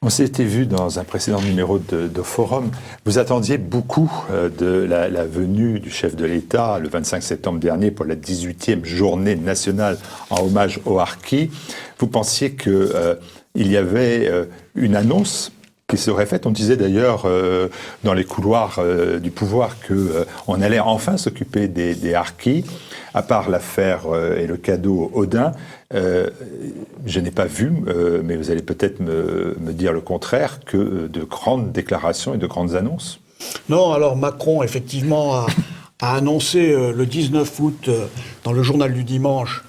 On s'était vu dans un précédent numéro de Forum. Vous attendiez beaucoup de la venue du chef de l'État le 25 septembre dernier pour la 18e journée nationale en hommage aux harkis. Vous pensiez qu'il y avait une annonce qui serait faite. On disait d'ailleurs dans les couloirs du pouvoir qu'on allait enfin s'occuper des harkis, à part l'affaire et le cadeau Audin. Je n'ai pas vu, mais vous allez peut-être me dire le contraire, que de grandes déclarations et de grandes annonces. Non, alors Macron, effectivement, a annoncé le 19 août dans le journal du dimanche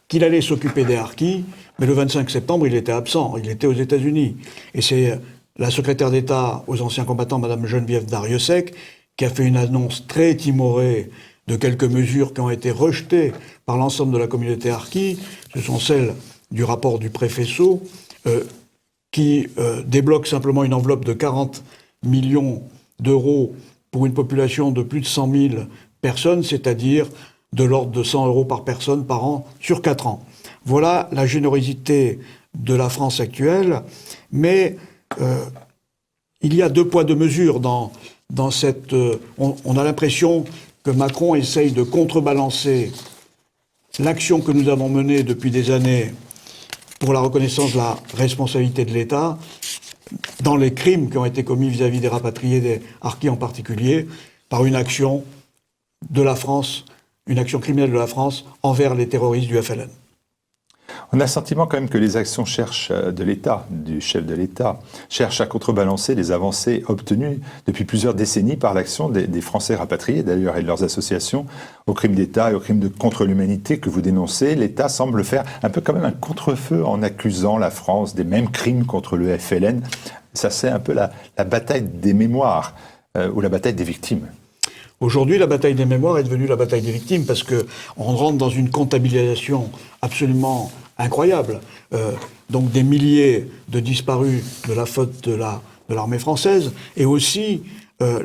qu'il allait s'occuper des harkis, mais le 25 septembre, il était absent, il était aux États-Unis. Et c'est la secrétaire d'État aux anciens combattants, Mme Geneviève Darrieussecq, qui a fait une annonce très timorée de quelques mesures qui ont été rejetées par l'ensemble de la communauté harkie. Ce sont celles du rapport du préfet Sceaux, qui débloque simplement une enveloppe de 40 millions d'euros pour une population de plus de 100 000 personnes, c'est-à-dire de l'ordre de 100 euros par personne par an sur 4 ans. Voilà la générosité de la France actuelle, mais il y a 2 poids 2 mesures dans cette... on a l'impression que Macron essaye de contrebalancer l'action que nous avons menée depuis des années pour la reconnaissance de la responsabilité de l'État dans les crimes qui ont été commis vis-à-vis des rapatriés, des harkis en particulier, par une action de la France, une action criminelle de la France envers les terroristes du FLN. On a le sentiment quand même que les actions de l'État, du chef de l'État, cherchent à contrebalancer les avancées obtenues depuis plusieurs décennies par l'action des Français rapatriés, d'ailleurs, et de leurs associations, aux crimes d'État et aux crimes contre l'humanité que vous dénoncez. L'État semble faire un peu quand même un contre-feu en accusant la France des mêmes crimes contre le FLN. Ça, c'est un peu la bataille des mémoires, ou la bataille des victimes. Aujourd'hui, la bataille des mémoires est devenue la bataille des victimes parce qu'on rentre dans une comptabilisation absolument incroyable. Donc des milliers de disparus de la faute de l'armée française. Et aussi,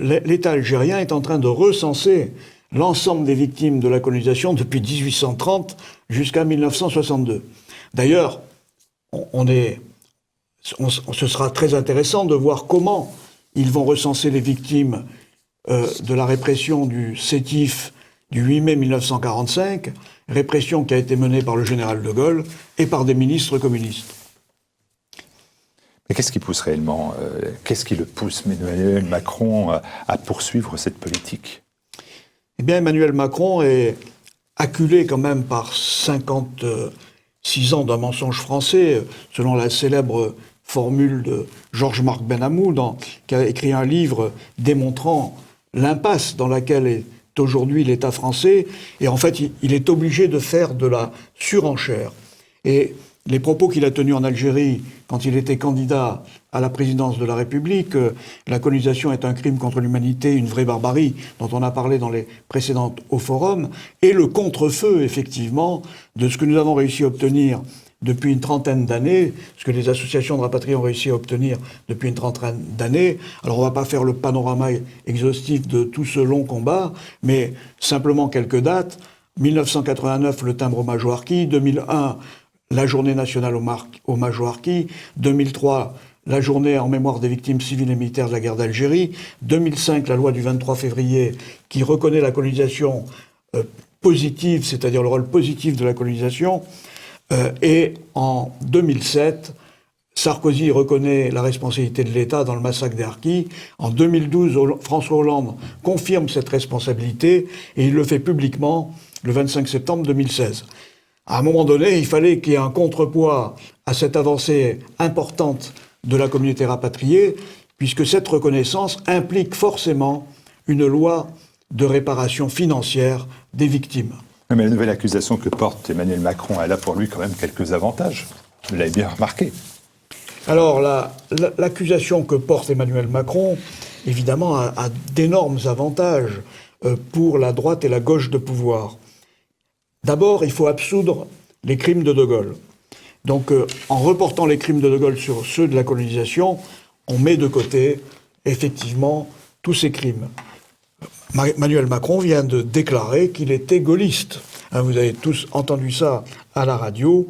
l'État algérien est en train de recenser l'ensemble des victimes de la colonisation depuis 1830 jusqu'à 1962. D'ailleurs, ce sera très intéressant de voir comment ils vont recenser les victimes de la répression du Sétif du 8 mai 1945, répression qui a été menée par le général de Gaulle et par des ministres communistes. Mais qu'est-ce qui pousse réellement, qu'est-ce qui le pousse, Emmanuel Macron, à poursuivre cette politique ? Eh bien, Emmanuel Macron est acculé quand même par 56 ans d'un mensonge français, selon la célèbre formule de Georges-Marc Benamou, qui a écrit un livre démontrant l'impasse dans laquelle est aujourd'hui l'État français, et en fait, il est obligé de faire de la surenchère. Et les propos qu'il a tenus en Algérie, quand il était candidat à la présidence de la République, la colonisation est un crime contre l'humanité, une vraie barbarie, dont on a parlé dans les précédentes au Forum, et le contre-feu, effectivement, de ce que nous avons réussi à obtenir depuis une trentaine d'années, ce que les associations de rapatriés ont réussi à obtenir depuis une trentaine d'années. Alors on ne va pas faire le panorama exhaustif de tout ce long combat, mais simplement quelques dates. 1989, le timbre hommage aux harkis. 2001, la journée nationale hommage aux harkis. 2003, la journée en mémoire des victimes civiles et militaires de la guerre d'Algérie. 2005, la loi du 23 février qui reconnaît la colonisation positive, c'est-à-dire le rôle positif de la colonisation. Et en 2007, Sarkozy reconnaît la responsabilité de l'État dans le massacre des Harkis. En 2012, François Hollande confirme cette responsabilité et il le fait publiquement le 25 septembre 2016. À un moment donné, il fallait qu'il y ait un contrepoids à cette avancée importante de la communauté rapatriée, puisque cette reconnaissance implique forcément une loi de réparation financière des victimes. Mais la nouvelle accusation que porte Emmanuel Macron, elle a pour lui quand même quelques avantages. Vous l'avez bien remarqué. Alors, l'accusation que porte Emmanuel Macron, évidemment, a d'énormes avantages pour la droite et la gauche de pouvoir. D'abord, il faut absoudre les crimes de De Gaulle. Donc, en reportant les crimes de De Gaulle sur ceux de la colonisation, on met de côté, effectivement, tous ces crimes. Emmanuel Macron vient de déclarer qu'il était gaulliste. Vous avez tous entendu ça à la radio.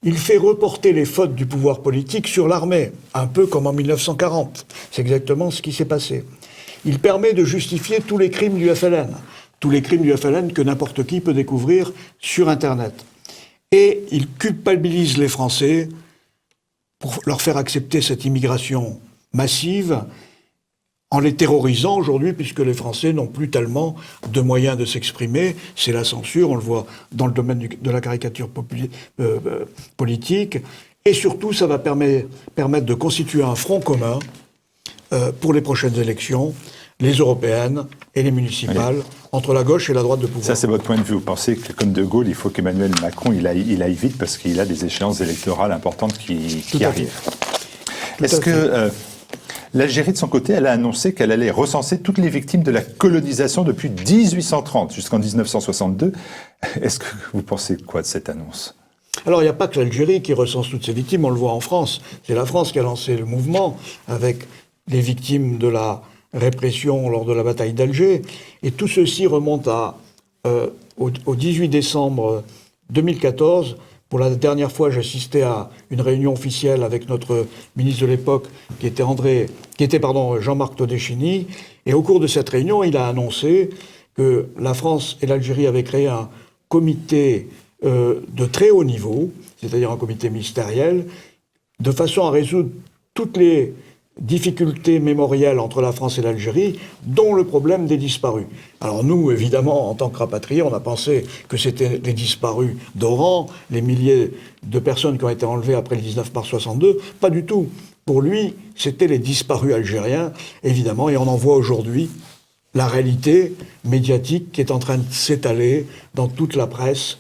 Il fait reporter les fautes du pouvoir politique sur l'armée, un peu comme en 1940. C'est exactement ce qui s'est passé. Il permet de justifier tous les crimes du FLN. Tous les crimes du FLN que n'importe qui peut découvrir sur Internet. Et il culpabilise les Français pour leur faire accepter cette immigration massive en les terrorisant aujourd'hui, puisque les Français n'ont plus tellement de moyens de s'exprimer. C'est la censure, on le voit dans le domaine de la caricature politique. Et surtout, ça va permettre de constituer un front commun pour les prochaines élections, les européennes et les municipales, entre la gauche et la droite de pouvoir. Ça, c'est votre point de vue. Vous pensez que, comme De Gaulle, il faut qu'Emmanuel Macron il aille vite parce qu'il a des échéances électorales importantes qui arrivent. Est-ce que l'Algérie, de son côté, elle a annoncé qu'elle allait recenser toutes les victimes de la colonisation depuis 1830 jusqu'en 1962. Est-ce que vous pensez quoi de cette annonce ? Alors, il n'y a pas que l'Algérie qui recense toutes ces victimes, on le voit en France. C'est la France qui a lancé le mouvement avec les victimes de la répression lors de la bataille d'Alger. Et tout ceci remonte au 18 décembre 2014. Pour la dernière fois, j'assistais à une réunion officielle avec notre ministre de l'époque, qui était Jean-Marc Todeschini. Et au cours de cette réunion, il a annoncé que la France et l'Algérie avaient créé un comité de très haut niveau, c'est-à-dire un comité ministériel, de façon à résoudre toutes les difficultés mémorielles entre la France et l'Algérie, dont le problème des disparus. Alors nous, évidemment, en tant que rapatriés, on a pensé que c'était les disparus d'Oran, les milliers de personnes qui ont été enlevées après le 19 mars 62. Pas du tout. Pour lui, c'était les disparus algériens, évidemment, et on en voit aujourd'hui la réalité médiatique qui est en train de s'étaler dans toute la presse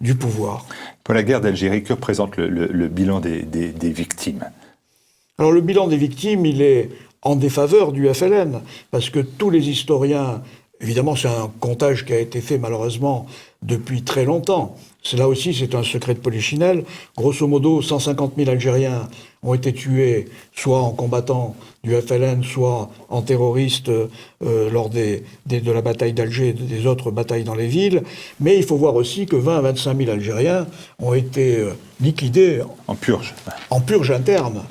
du pouvoir. Pour la guerre d'Algérie, que représente le bilan des victimes ? Alors le bilan des victimes, il est en défaveur du FLN, parce que tous les historiens, évidemment c'est un comptage qui a été fait malheureusement depuis très longtemps, là aussi c'est un secret de polichinelle, grosso modo 150 000 Algériens ont été tués soit en combattant du FLN, soit en terroristes lors de la bataille d'Alger et des autres batailles dans les villes, mais il faut voir aussi que 20 à 25 000 Algériens ont été liquidés en purge interne,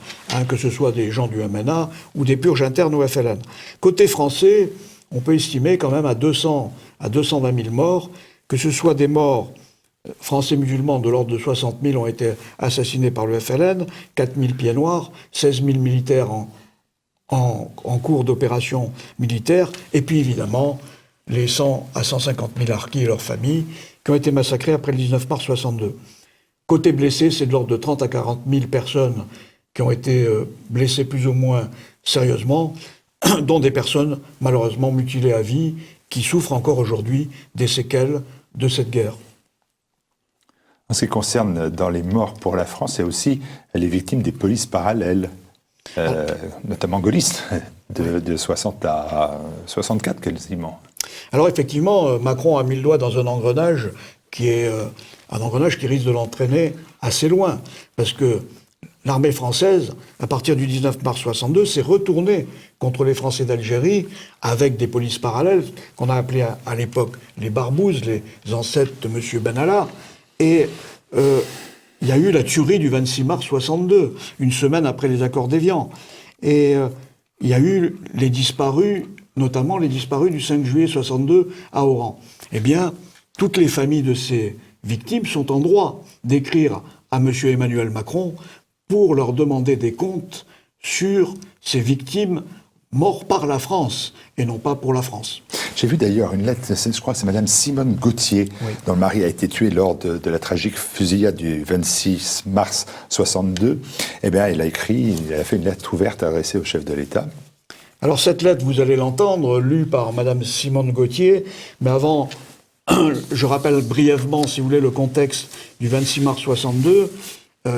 que ce soit des gens du MNA ou des purges internes au FLN. Côté français, on peut estimer quand même à 200 à 220 000 morts, que ce soit des morts français musulmans de l'ordre de 60 000 ont été assassinés par le FLN, 4 000 pieds noirs, 16 000 militaires en cours d'opération militaire, et puis évidemment les 100 à 150 000 harkis et leurs familles qui ont été massacrés après le 19 mars 62. Côté blessés, c'est de l'ordre de 30 à 40 000 personnes qui ont été blessées plus ou moins sérieusement, dont des personnes malheureusement mutilées à vie, qui souffrent encore aujourd'hui des séquelles de cette guerre. En ce qui concerne dans les morts pour la France, il y a aussi les victimes des polices parallèles, notamment gaullistes, de 60 à 64 quasiment. Alors effectivement, Macron a mis le doigt dans un engrenage qui est un engrenage qui risque de l'entraîner assez loin, parce que l'armée française, à partir du 19 mars 62, s'est retournée contre les Français d'Algérie avec des polices parallèles, qu'on a appelées à l'époque les barbouzes, les ancêtres de M. Benalla. Et il y a eu la tuerie du 26 mars 62, une semaine après les accords d'Évian. Et il y a eu les disparus, notamment les disparus du 5 juillet 62 à Oran. Eh bien, toutes les familles de ces victimes sont en droit d'écrire à M. Emmanuel Macron pour leur demander des comptes sur ces victimes mortes par la France et non pas pour la France. J'ai vu d'ailleurs une lettre, je crois que c'est Madame Simone Gauthier, Oui. dont le mari a été tué lors de la tragique fusillade du 26 mars 62. Eh bien, elle a fait une lettre ouverte adressée au chef de l'État. Alors cette lettre, vous allez l'entendre, lue par Madame Simone Gauthier, mais avant, je rappelle brièvement, si vous voulez, le contexte du 26 mars 62.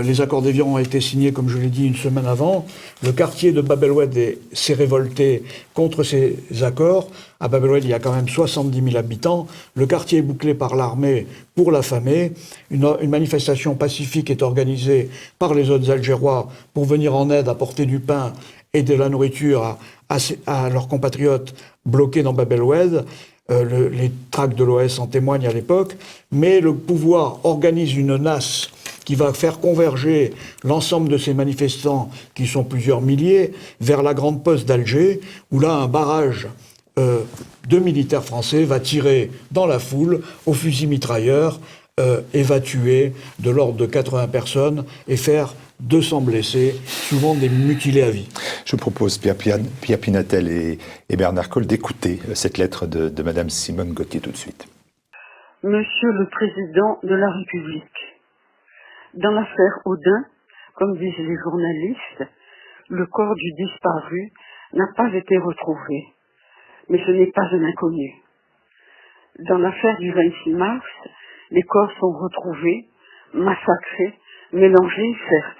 Les accords d'Évian ont été signés, comme je l'ai dit, une semaine avant. Le quartier de Bab el-Oued s'est révolté contre ces accords. À Bab el-Oued, il y a quand même 70 000 habitants. Le quartier est bouclé par l'armée pour l'affamer. Une manifestation pacifique est organisée par les autres Algérois pour venir en aide, apporter du pain et de la nourriture à leurs compatriotes bloqués dans Bab el-Oued. Les tracts de l'OS en témoignent à l'époque. Mais le pouvoir organise une NAS qui va faire converger l'ensemble de ces manifestants, qui sont plusieurs milliers, vers la grande poste d'Alger, où là, un barrage de militaires français va tirer dans la foule au fusil mitrailleur et va tuer de l'ordre de 80 personnes et faire 200 blessés, souvent des mutilés à vie. Je vous propose, Pierre Pinatel et Bernard Colle, d'écouter cette lettre de Madame Simone Gauthier tout de suite. Monsieur le Président de la République, dans l'affaire Audin, comme disent les journalistes, le corps du disparu n'a pas été retrouvé. Mais ce n'est pas un inconnu. Dans l'affaire du 26 mars, les corps sont retrouvés, massacrés, mélangés, certes,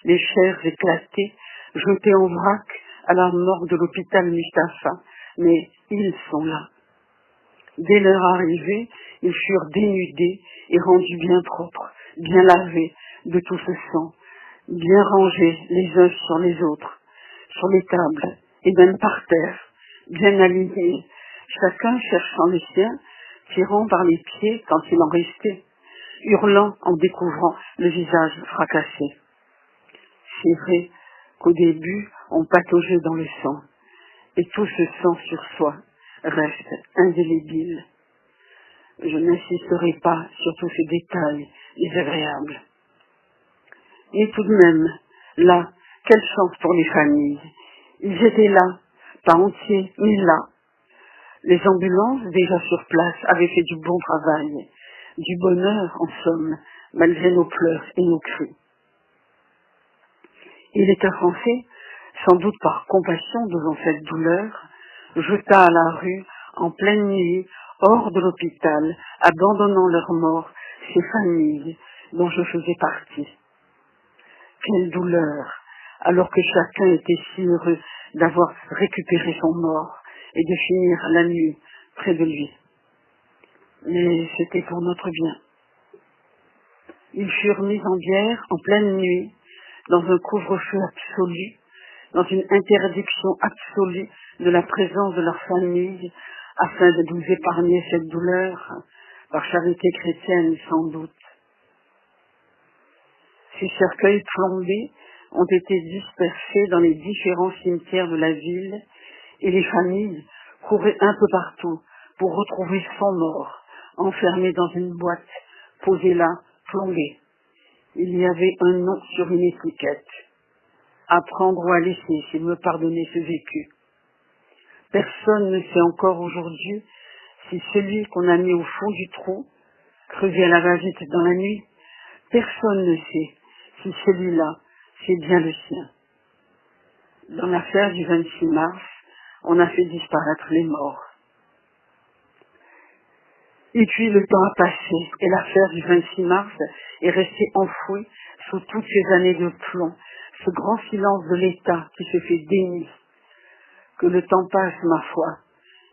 les chairs éclatées, jetés en vrac à la morgue de l'hôpital Mustapha, mais ils sont là. Dès leur arrivée, ils furent dénudés et rendus bien propres, bien lavés de tout ce sang, bien rangés les uns sur les autres, sur les tables et même par terre, bien alignés, chacun cherchant le sien, tirant par les pieds quand il en restait, hurlant en découvrant le visage fracassé. C'est vrai qu'au début, on pataugeait dans le sang, et tout ce sang sur soi reste indélébile. Je n'insisterai pas sur tous ces détails désagréables. Mais tout de même, là, quelle chance pour les familles. Ils étaient là, pas entiers, mais là. Les ambulances, déjà sur place, avaient fait du bon travail, du bonheur, en somme, malgré nos pleurs et nos cris. Et l'État français, sans doute par compassion devant cette douleur, jeta à la rue, en pleine nuit, hors de l'hôpital, abandonnant leurs morts, ces familles dont je faisais partie. Quelle douleur, alors que chacun était si heureux d'avoir récupéré son mort et de finir la nuit près de lui. Mais c'était pour notre bien. Ils furent mis en bière en pleine nuit, dans un couvre-feu absolu, dans une interdiction absolue de la présence de leur famille, afin de nous épargner cette douleur, par charité chrétienne sans doute. Ces cercueils plombés ont été dispersés dans les différents cimetières de la ville, et les familles couraient un peu partout pour retrouver son mort, enfermé dans une boîte, posée là, plombée. Il y avait un nom sur une étiquette. À prendre ou à laisser, s'il me pardonnait ce vécu. Personne ne sait encore aujourd'hui si celui qu'on a mis au fond du trou, creusé à la va-vite dans la nuit, personne ne sait si celui-là, c'est bien le sien. Dans l'affaire du 26 mars, on a fait disparaître les morts. Et puis le temps a passé, et l'affaire du 26 mars est restée enfouie sous toutes ces années de plomb, ce grand silence de l'État qui se fait déni. Que le temps passe, ma foi,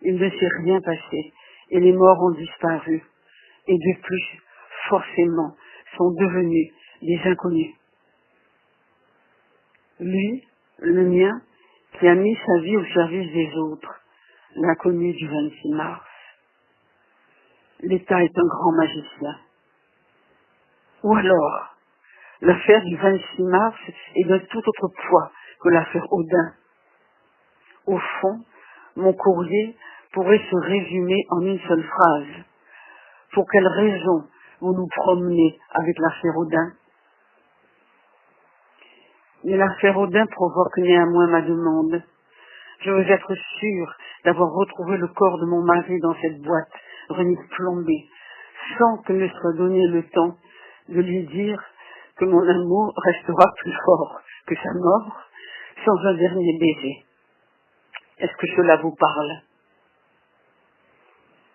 il ne s'est rien passé, et les morts ont disparu, et de plus, forcément, sont devenus des inconnus. Lui, le mien, qui a mis sa vie au service des autres, l'inconnu du 26 mars. L'État est un grand magicien. Ou alors, l'affaire du 26 mars est d'un tout autre poids que l'affaire Audin. Au fond, mon courrier pourrait se résumer en une seule phrase. Pour quelle raison vous nous promenez avec l'affaire Audin? Mais l'affaire Audin provoque néanmoins ma demande. Je veux être sûre d'avoir retrouvé le corps de mon mari dans cette boîte remise plombée, sans que me soit donné le temps de lui dire que mon amour restera plus fort que sa mort, sans un dernier baiser. Est-ce que cela vous parle?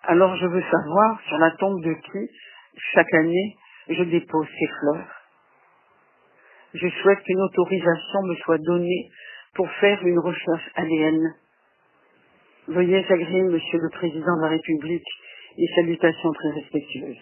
Alors je veux savoir sur la tombe de qui, chaque année, je dépose ces fleurs. Je souhaite qu'une autorisation me soit donnée pour faire une recherche ADN. Veuillez agréer, Monsieur le Président de la République, et salutations très respectueuses.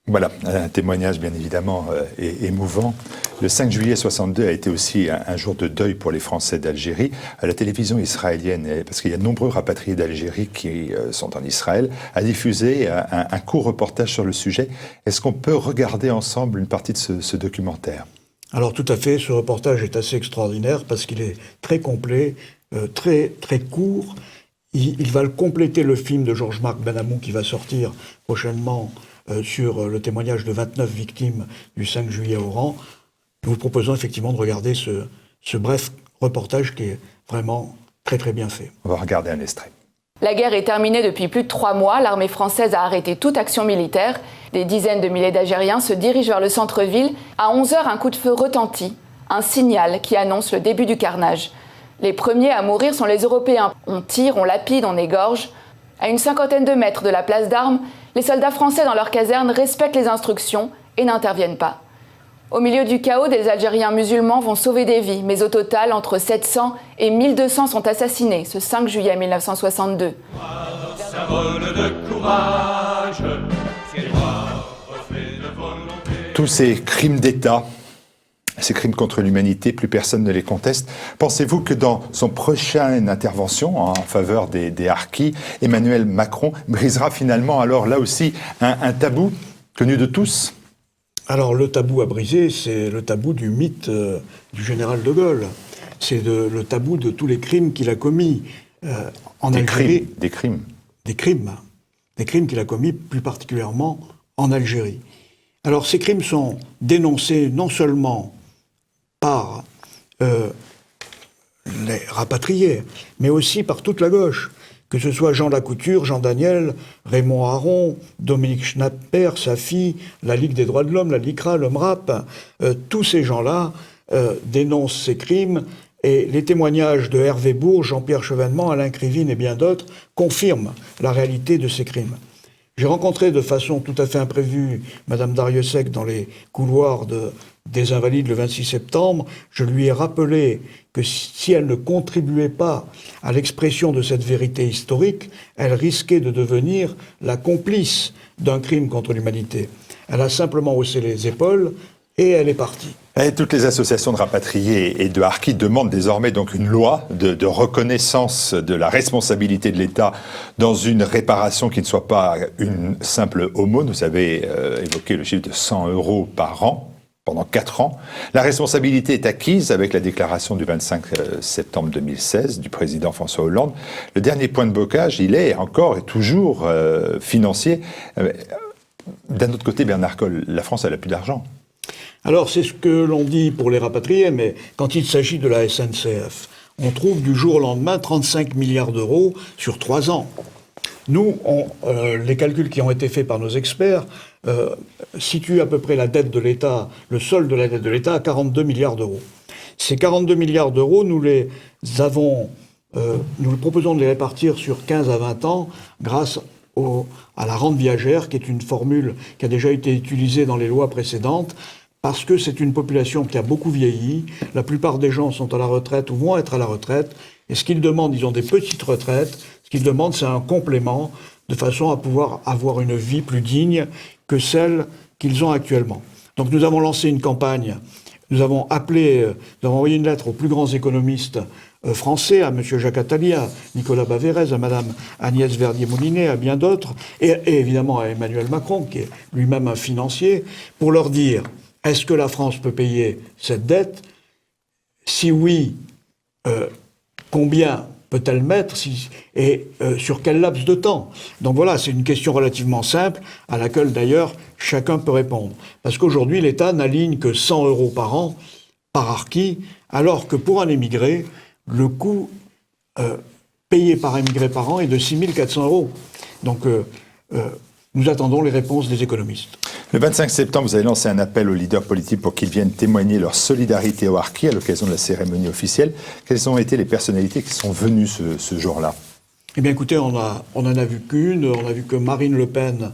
Voilà, un témoignage bien évidemment émouvant. Le 5 juillet 62 a été aussi un jour de deuil pour les Français d'Algérie. La télévision israélienne, parce qu'il y a de nombreux rapatriés d'Algérie qui sont en Israël, a diffusé un court reportage sur le sujet. Est-ce qu'on peut regarder ensemble une partie de ce documentaire ? Alors tout à fait, ce reportage est assez extraordinaire parce qu'il est très complet, très court. Il va compléter le film de Georges-Marc Benamou qui va sortir prochainement sur le témoignage de 29 victimes du 5 juillet à Oran. Nous vous proposons effectivement de regarder ce bref reportage qui est vraiment très bien fait. On va regarder un extrait. La guerre est terminée depuis plus de 3 mois. L'armée française a arrêté toute action militaire. Des dizaines de milliers d'Algériens se dirigent vers le centre-ville. À 11h, un coup de feu retentit. Un signal qui annonce le début du carnage. Les premiers à mourir sont les Européens. On tire, on lapide, on égorge. À une cinquantaine de mètres de la place d'Armes, les soldats français dans leur caserne respectent les instructions et n'interviennent pas. Au milieu du chaos, des Algériens musulmans vont sauver des vies, mais au total, entre 700 et 1200 sont assassinés ce 5 juillet 1962. Symbole de courage, ciel noir, reflet de volonté. Tous ces crimes d'État, ces crimes contre l'humanité, plus personne ne les conteste. Pensez-vous que dans son prochaine intervention en faveur des harkis, Emmanuel Macron brisera finalement alors là aussi un tabou connu de tous ? Alors le tabou à briser, c'est le tabou du mythe du général de Gaulle. C'est le tabou de tous les crimes qu'il a commis en Algérie. Des crimes qu'il a commis plus particulièrement en Algérie. Alors ces crimes sont dénoncés non seulement par les rapatriés, mais aussi par toute la gauche. Que ce soit Jean Lacouture, Jean Daniel, Raymond Aron, Dominique Schnapper, Safi, la Ligue des droits de l'homme, la LICRA, le MRAP, tous ces gens-là dénoncent ces crimes et les témoignages de Hervé Bourges, Jean-Pierre Chevènement, Alain Krivine et bien d'autres confirment la réalité de ces crimes. J'ai rencontré de façon tout à fait imprévue Madame Dariussec dans les couloirs des Invalides le 26 septembre. Je lui ai rappelé que si elle ne contribuait pas à l'expression de cette vérité historique, elle risquait de devenir la complice d'un crime contre l'humanité. Elle a simplement haussé les épaules et elle est partie. Et toutes les associations de rapatriés et de harkis demandent désormais donc une loi de reconnaissance de la responsabilité de l'État dans une réparation qui ne soit pas une simple aumône. Vous avez évoqué le chiffre de 100 € par an pendant 4 ans. La responsabilité est acquise avec la déclaration du 25 septembre 2016 du président François Hollande. Le dernier point de blocage, il est encore et toujours financier. D'un autre côté, Bernard Colle, la France, elle n'a plus d'argent. Alors, c'est ce que l'on dit pour les rapatriés, mais quand il s'agit de la SNCF, on trouve du jour au lendemain 35 milliards d'euros sur 3 ans. Nous, les calculs qui ont été faits par nos experts situent à peu près la dette de l'État, le solde de la dette de l'État à 42 milliards d'euros. Ces 42 milliards d'euros, nous proposons de les répartir sur 15 à 20 ans grâce à la rente viagère, qui est une formule qui a déjà été utilisée dans les lois précédentes, parce que c'est une population qui a beaucoup vieilli. La plupart des gens sont à la retraite ou vont être à la retraite. Et ce qu'ils demandent, ils ont des petites retraites. Ce qu'ils demandent, c'est un complément de façon à pouvoir avoir une vie plus digne que celle qu'ils ont actuellement. Donc nous avons lancé une campagne. Nous avons envoyé une lettre aux plus grands économistes français, à M. Jacques Attali, à Nicolas Baverez, à Mme Agnès Verdier-Moulinet, à bien d'autres, et évidemment à Emmanuel Macron, qui est lui-même un financier, pour leur dire: est-ce que la France peut payer cette dette? Si oui, combien peut-elle mettre et sur quel laps de temps? Donc voilà, c'est une question relativement simple à laquelle d'ailleurs chacun peut répondre. Parce qu'aujourd'hui, l'État n'aligne que 100 € par an par harki, alors que pour un émigré, le coût payé par émigré par an est de 6 400 €. Donc, nous attendons les réponses des économistes. Le 25 septembre, vous avez lancé un appel aux leaders politiques pour qu'ils viennent témoigner leur solidarité aux harkis à l'occasion de la cérémonie officielle. Quelles ont été les personnalités qui sont venues ce jour-là? Eh bien, écoutez, on en a vu qu'une. On a vu que Marine Le Pen,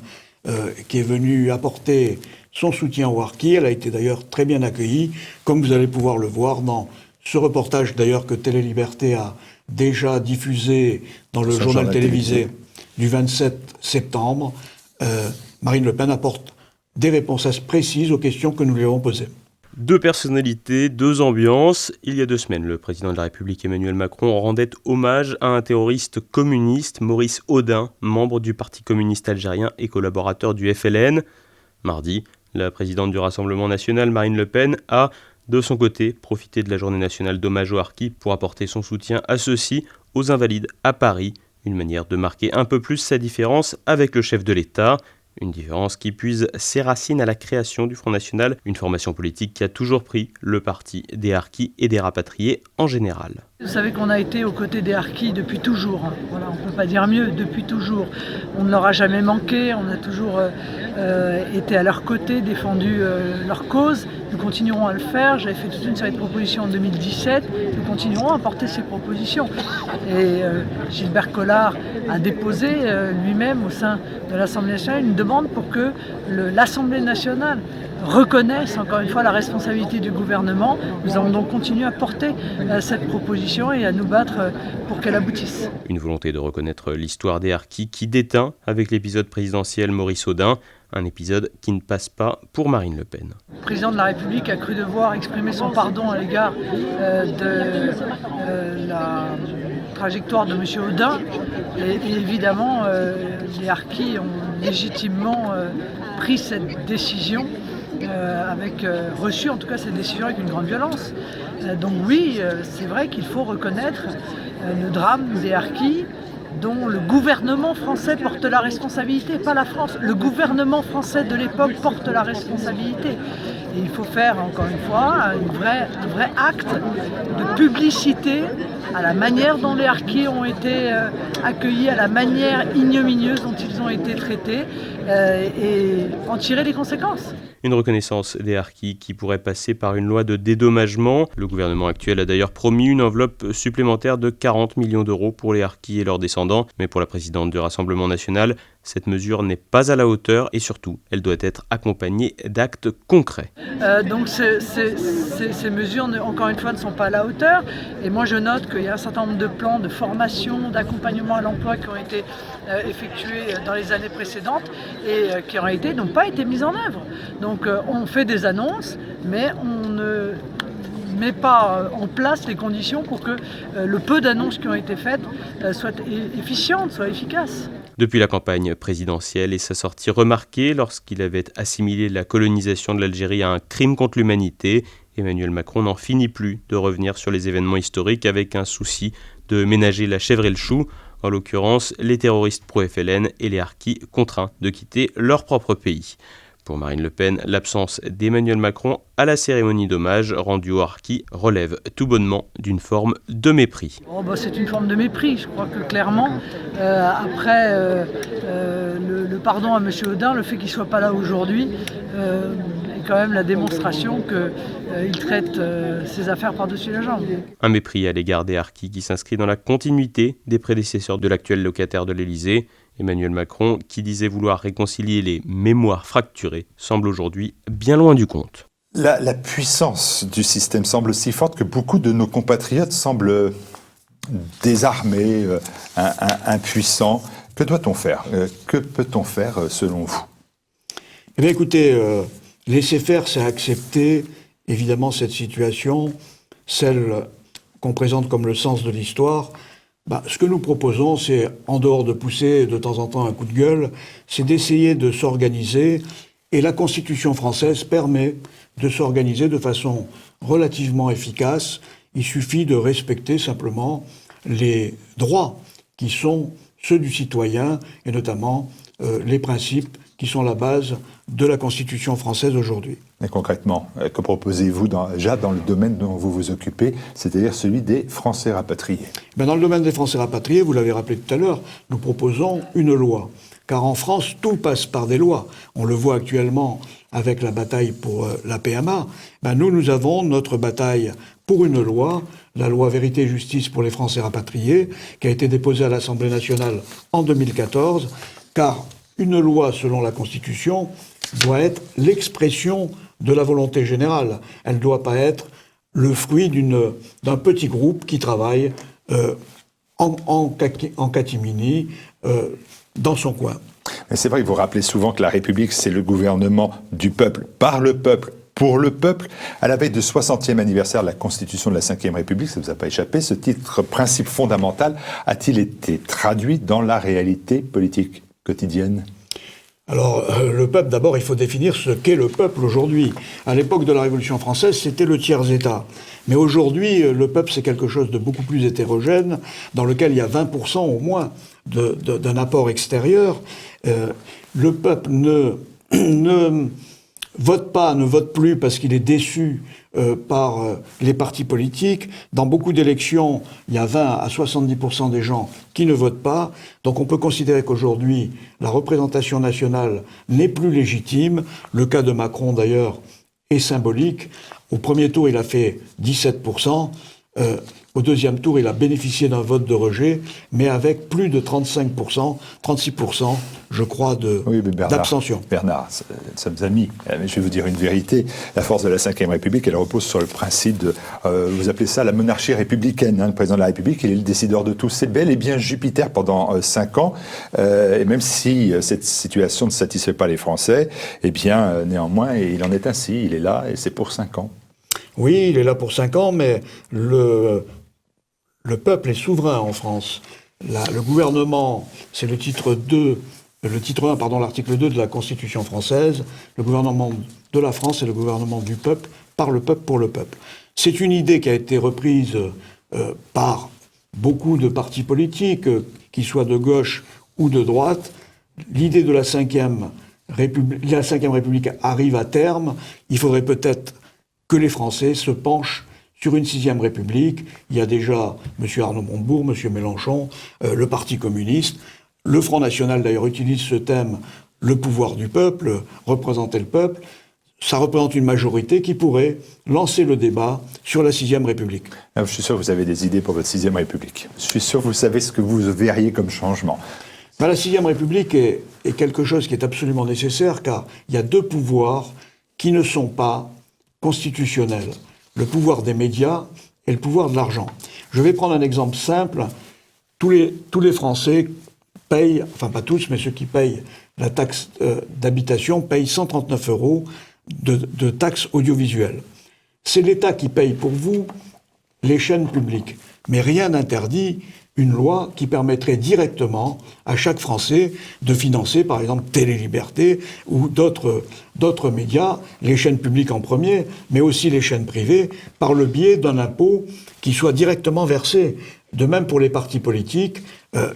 qui est venue apporter son soutien aux harkis. Elle a été d'ailleurs très bien accueillie, comme vous allez pouvoir le voir dans ce reportage d'ailleurs que Télé Liberté a déjà diffusé dans le journal télévisé du 27 septembre. Marine Le Pen apporte des réponses précises aux questions que nous lui avons posées. Deux personnalités, deux ambiances. Il y a 2 semaines, le président de la République Emmanuel Macron rendait hommage à un terroriste communiste, Maurice Audin, membre du Parti communiste algérien et collaborateur du FLN. Mardi, la présidente du Rassemblement national, Marine Le Pen, a, de son côté, profité de la journée nationale d'hommage aux harkis pour apporter son soutien à ceux-ci, aux invalides à Paris. Une manière de marquer un peu plus sa différence avec le chef de l'État. Une différence qui puise ses racines à la création du Front National, une formation politique qui a toujours pris le parti des harkis et des rapatriés en général. Vous savez qu'on a été aux côtés des harkis depuis toujours. Voilà, on ne peut pas dire mieux, depuis toujours. On ne leur a jamais manqué, on a toujours été à leur côté, défendu leur cause. Nous continuerons à le faire. J'avais fait toute une série de propositions en 2017. Nous continuerons à porter ces propositions. Et Gilbert Collard a déposé lui-même au sein de l'Assemblée nationale une demande pour que l'Assemblée nationale reconnaissent encore une fois la responsabilité du gouvernement. Nous allons donc continuer à porter cette proposition et à nous battre pour qu'elle aboutisse. Une volonté de reconnaître l'histoire des harkis qui déteint avec l'épisode présidentiel Maurice Audin, un épisode qui ne passe pas pour Marine Le Pen. Le président de la République a cru devoir exprimer son pardon à l'égard de la trajectoire de M. Audin et évidemment les harkis ont légitimement pris cette décision reçu en tout cas cette décision avec une grande violence. Donc oui, c'est vrai qu'il faut reconnaître le drame des harkis dont le gouvernement français porte la responsabilité, pas la France. Le gouvernement français de l'époque porte la responsabilité. Et il faut faire, encore une fois, un vrai acte de publicité à la manière dont les harkis ont été accueillis, à la manière ignominieuse dont ils ont été traités, et en tirer les conséquences. Une reconnaissance des harkis qui pourrait passer par une loi de dédommagement. Le gouvernement actuel a d'ailleurs promis une enveloppe supplémentaire de 40 millions d'euros pour les harkis et leurs descendants. Mais pour la présidente du Rassemblement national, cette mesure n'est pas à la hauteur et surtout, elle doit être accompagnée d'actes concrets. Donc ces mesures, encore une fois, ne sont pas à la hauteur. Et moi, je note qu'il y a un certain nombre de plans de formation, d'accompagnement à l'emploi qui ont été effectués dans les années précédentes et qui n'ont pas été mis en œuvre. Donc on fait des annonces, mais on ne met pas en place les conditions pour que le peu d'annonces qui ont été faites soient efficientes, soient efficaces. Depuis la campagne présidentielle et sa sortie remarquée lorsqu'il avait assimilé la colonisation de l'Algérie à un crime contre l'humanité, Emmanuel Macron n'en finit plus de revenir sur les événements historiques avec un souci de ménager la chèvre et le chou, en l'occurrence les terroristes pro-FLN et les harkis contraints de quitter leur propre pays. Pour Marine Le Pen, l'absence d'Emmanuel Macron à la cérémonie d'hommage rendue aux harkis relève tout bonnement d'une forme de mépris. C'est une forme de mépris, je crois que clairement, après le pardon à M. Audin, le fait qu'il ne soit pas là aujourd'hui est quand même la démonstration qu'il traite ses affaires par-dessus la jambe. Un mépris à l'égard des harkis qui s'inscrit dans la continuité des prédécesseurs de l'actuel locataire de l'Élysée. Emmanuel Macron, qui disait vouloir réconcilier les mémoires fracturées, semble aujourd'hui bien loin du compte. La puissance du système semble si forte que beaucoup de nos compatriotes semblent désarmés, impuissants. Que doit-on faire? Que peut-on faire selon vous? Eh bien écoutez, laisser faire, c'est accepter évidemment cette situation, celle qu'on présente comme le sens de l'histoire. Ce que nous proposons, c'est, en dehors de pousser de temps en temps un coup de gueule, c'est d'essayer de s'organiser. Et la Constitution française permet de s'organiser de façon relativement efficace. Il suffit de respecter simplement les droits qui sont ceux du citoyen, et notamment les principes qui sont la base de la Constitution française aujourd'hui. Et concrètement, que proposez-vous déjà dans le domaine dont vous vous occupez, c'est-à-dire celui des Français rapatriés? Dans le domaine des Français rapatriés, vous l'avez rappelé tout à l'heure, nous proposons une loi. Car en France, tout passe par des lois. On le voit actuellement avec la bataille pour la PMA. Nous avons notre bataille pour une loi, la loi Vérité et Justice pour les Français rapatriés, qui a été déposée à l'Assemblée nationale en 2014, car une loi, selon la Constitution, doit être l'expression de la volonté générale. Elle ne doit pas être le fruit d'un petit groupe qui travaille en catimini dans son coin. Mais c'est vrai que vous rappelez souvent que la République, c'est le gouvernement du peuple, par le peuple, pour le peuple. À la veille du 60e anniversaire de la Constitution de la Ve République, ça ne vous a pas échappé, ce titre principe fondamental a-t-il été traduit dans la réalité politique quotidienne ? Alors, le peuple, d'abord, il faut définir ce qu'est le peuple aujourd'hui. À l'époque de la Révolution française, c'était le tiers-État. Mais aujourd'hui, le peuple, c'est quelque chose de beaucoup plus hétérogène, dans lequel il y a 20% au moins d'un apport extérieur. Le peuple ne vote plus parce qu'il est déçu par les partis politiques. Dans beaucoup d'élections, il y a 20 à 70% des gens qui ne votent pas. Donc on peut considérer qu'aujourd'hui, la représentation nationale n'est plus légitime. Le cas de Macron, d'ailleurs, est symbolique. Au premier tour, il a fait 17%. Au deuxième tour, il a bénéficié d'un vote de rejet, mais avec plus de 35%, 36%, je crois, d'abstention. Bernard, nous sommes amis, mais je vais vous dire une vérité. La force de la Ve République, elle repose sur le principe de, vous appelez ça la monarchie républicaine. Le président de la République, il est le décideur de tout. C'est bel et bien Jupiter pendant 5 ans. Et même si cette situation ne satisfait pas les Français, eh bien, néanmoins, il en est ainsi. Il est là et c'est pour 5 ans. Oui, il est là pour 5 ans, mais le peuple est souverain en France. Le gouvernement, c'est le titre 1, l'article 2 de la Constitution française. Le gouvernement de la France est le gouvernement du peuple, par le peuple, pour le peuple. C'est une idée qui a été reprise par beaucoup de partis politiques, qu'ils soient de gauche ou de droite. L'idée de la Ve République arrive à terme. Il faudrait peut-être que les Français se penchent sur une 6e République. Il y a déjà M. Arnaud Montebourg, M. Mélenchon, le Parti communiste. Le Front National, d'ailleurs, utilise ce thème, le pouvoir du peuple, représenter le peuple. Ça représente une majorité qui pourrait lancer le débat sur la 6e République. Je suis sûr que vous avez des idées pour votre 6e République. Je suis sûr que vous savez ce que vous verriez comme changement. La 6e République est quelque chose qui est absolument nécessaire, car il y a 2 pouvoirs qui ne sont pas constitutionnels. Le pouvoir des médias et le pouvoir de l'argent. Je vais prendre un exemple simple. Tous les Français payent, enfin pas tous, mais ceux qui payent la taxe d'habitation payent 139 € de taxes audiovisuelles. C'est l'État qui paye pour vous les chaînes publiques. Mais rien n'interdit une loi qui permettrait directement à chaque Français de financer, par exemple, Télé Liberté ou d'autres médias, les chaînes publiques en premier, mais aussi les chaînes privées, par le biais d'un impôt qui soit directement versé. De même pour les partis politiques,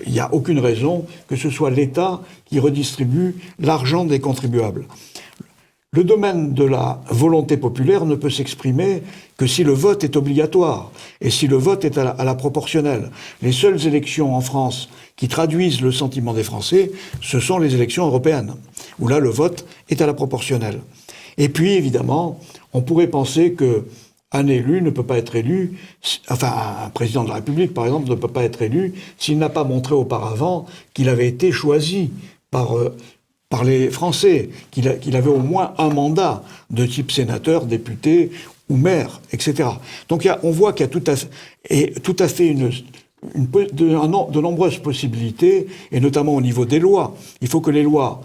il n'y a aucune raison que ce soit l'État qui redistribue l'argent des contribuables. Le domaine de la volonté populaire ne peut s'exprimer que si le vote est obligatoire et si le vote est à la proportionnelle. Les seules élections en France qui traduisent le sentiment des Français, ce sont les élections européennes, où là le vote est à la proportionnelle. Et puis évidemment, on pourrait penser qu'un élu ne peut pas être élu, enfin un président de la République par exemple ne peut pas être élu s'il n'a pas montré auparavant qu'il avait été choisi par les Français, qu'il avait au moins un mandat de type sénateur, député ou maire, etc. Donc on voit qu'il y a tout à fait de nombreuses possibilités, et notamment au niveau des lois. Il faut que les lois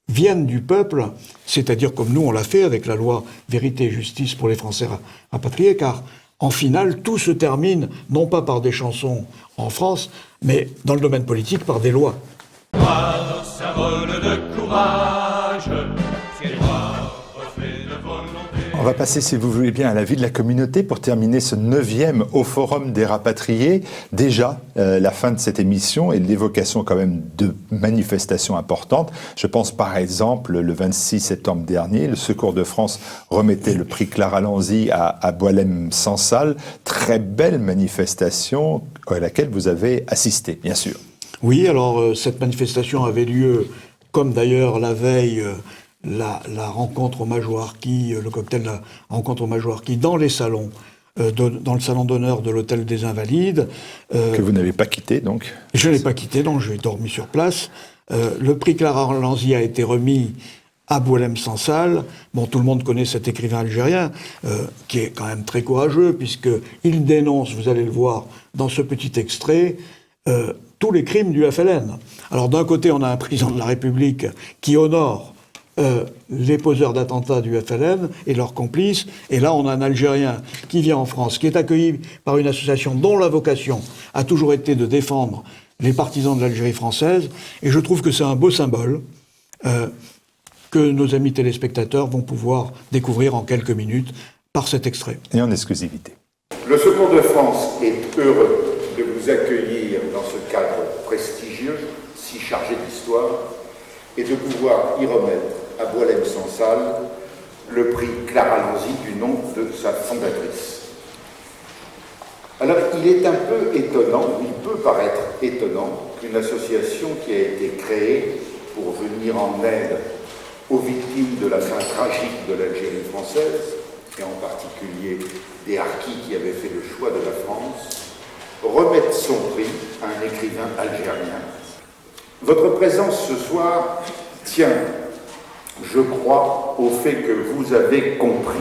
viennent du peuple, c'est-à-dire comme nous on l'a fait avec la loi Vérité et Justice pour les Français rapatriés, car en finale, tout se termine non pas par des chansons en France, mais dans le domaine politique par des lois. Symbole de courage, pied droit, reflet de volonté. On va passer, si vous voulez bien, à la vie de la communauté pour terminer ce 9e Haut Forum des rapatriés. Déjà, la fin de cette émission et l'évocation quand même de manifestations importantes. Je pense par exemple, le 26 septembre dernier, le Secours de France remettait le prix Clara Lanzy à Boualem-Sansal. Très belle manifestation à laquelle vous avez assisté, bien sûr. Oui, alors cette manifestation avait lieu, comme d'ailleurs la veille, la rencontre au Major Harquis, le cocktail de la rencontre au Major Harquis, dans les salons, dans le salon d'honneur de l'Hôtel des Invalides. Que vous n'avez pas quitté, donc. Je ne l'ai pas quitté, donc j'ai dormi sur place. Le prix Clara Lanzy a été remis à Boualem-Sansal. Bon, tout le monde connaît cet écrivain algérien, qui est quand même très courageux, puisqu'il dénonce, vous allez le voir dans ce petit extrait, tous les crimes du FLN. Alors d'un côté, on a un président de la République qui honore les poseurs d'attentats du FLN et leurs complices, et là on a un Algérien qui vient en France, qui est accueilli par une association dont la vocation a toujours été de défendre les partisans de l'Algérie française, et je trouve que c'est un beau symbole que nos amis téléspectateurs vont pouvoir découvrir en quelques minutes par cet extrait. Et en exclusivité. Le Secours de France est heureux de vous accueillir dans ce cadre prestigieux, si chargé d'histoire, et de pouvoir y remettre à Boualem-Sansal le prix Clara Lanzy du nom de sa fondatrice. Alors, il est un peu étonnant, il peut paraître étonnant, qu'une association qui a été créée pour venir en aide aux victimes de la fin tragique de l'Algérie française, et en particulier des Harkis qui avaient fait le choix de la France, remette son prix à un écrivain algérien. Votre présence ce soir tient, je crois, au fait que vous avez compris